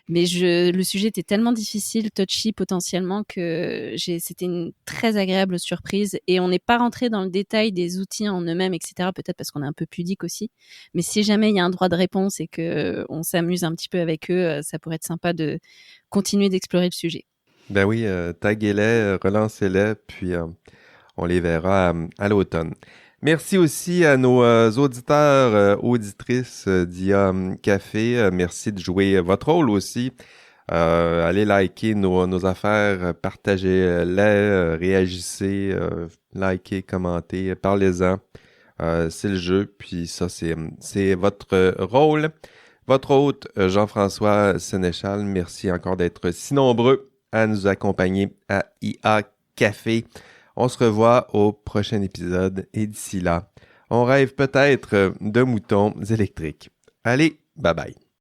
Mais le sujet était tellement difficile, touchy potentiellement, que c'était une très agréable surprise. Et on n'est pas rentré dans le détail des outils en eux-mêmes, etc. Peut-être parce qu'on est un peu pudique aussi. Mais si jamais il y a un droit de réponse et que on s'amuse un petit peu avec eux, ça pourrait être sympa de continuer d'explorer le sujet. Ben oui, taguez-les, relancez-les, puis On les verra à l'automne. Merci aussi à nos auditeurs, auditrices d'IA Café. Merci de jouer votre rôle aussi. Allez liker nos affaires, partagez-les, réagissez, likez, commentez, parlez-en. C'est le jeu, puis ça, c'est votre rôle. Votre hôte, Jean-François Sénéchal, merci encore d'être si nombreux à nous accompagner à IA Café. On se revoit au prochain épisode et d'ici là, on rêve peut-être de moutons électriques. Allez, bye bye.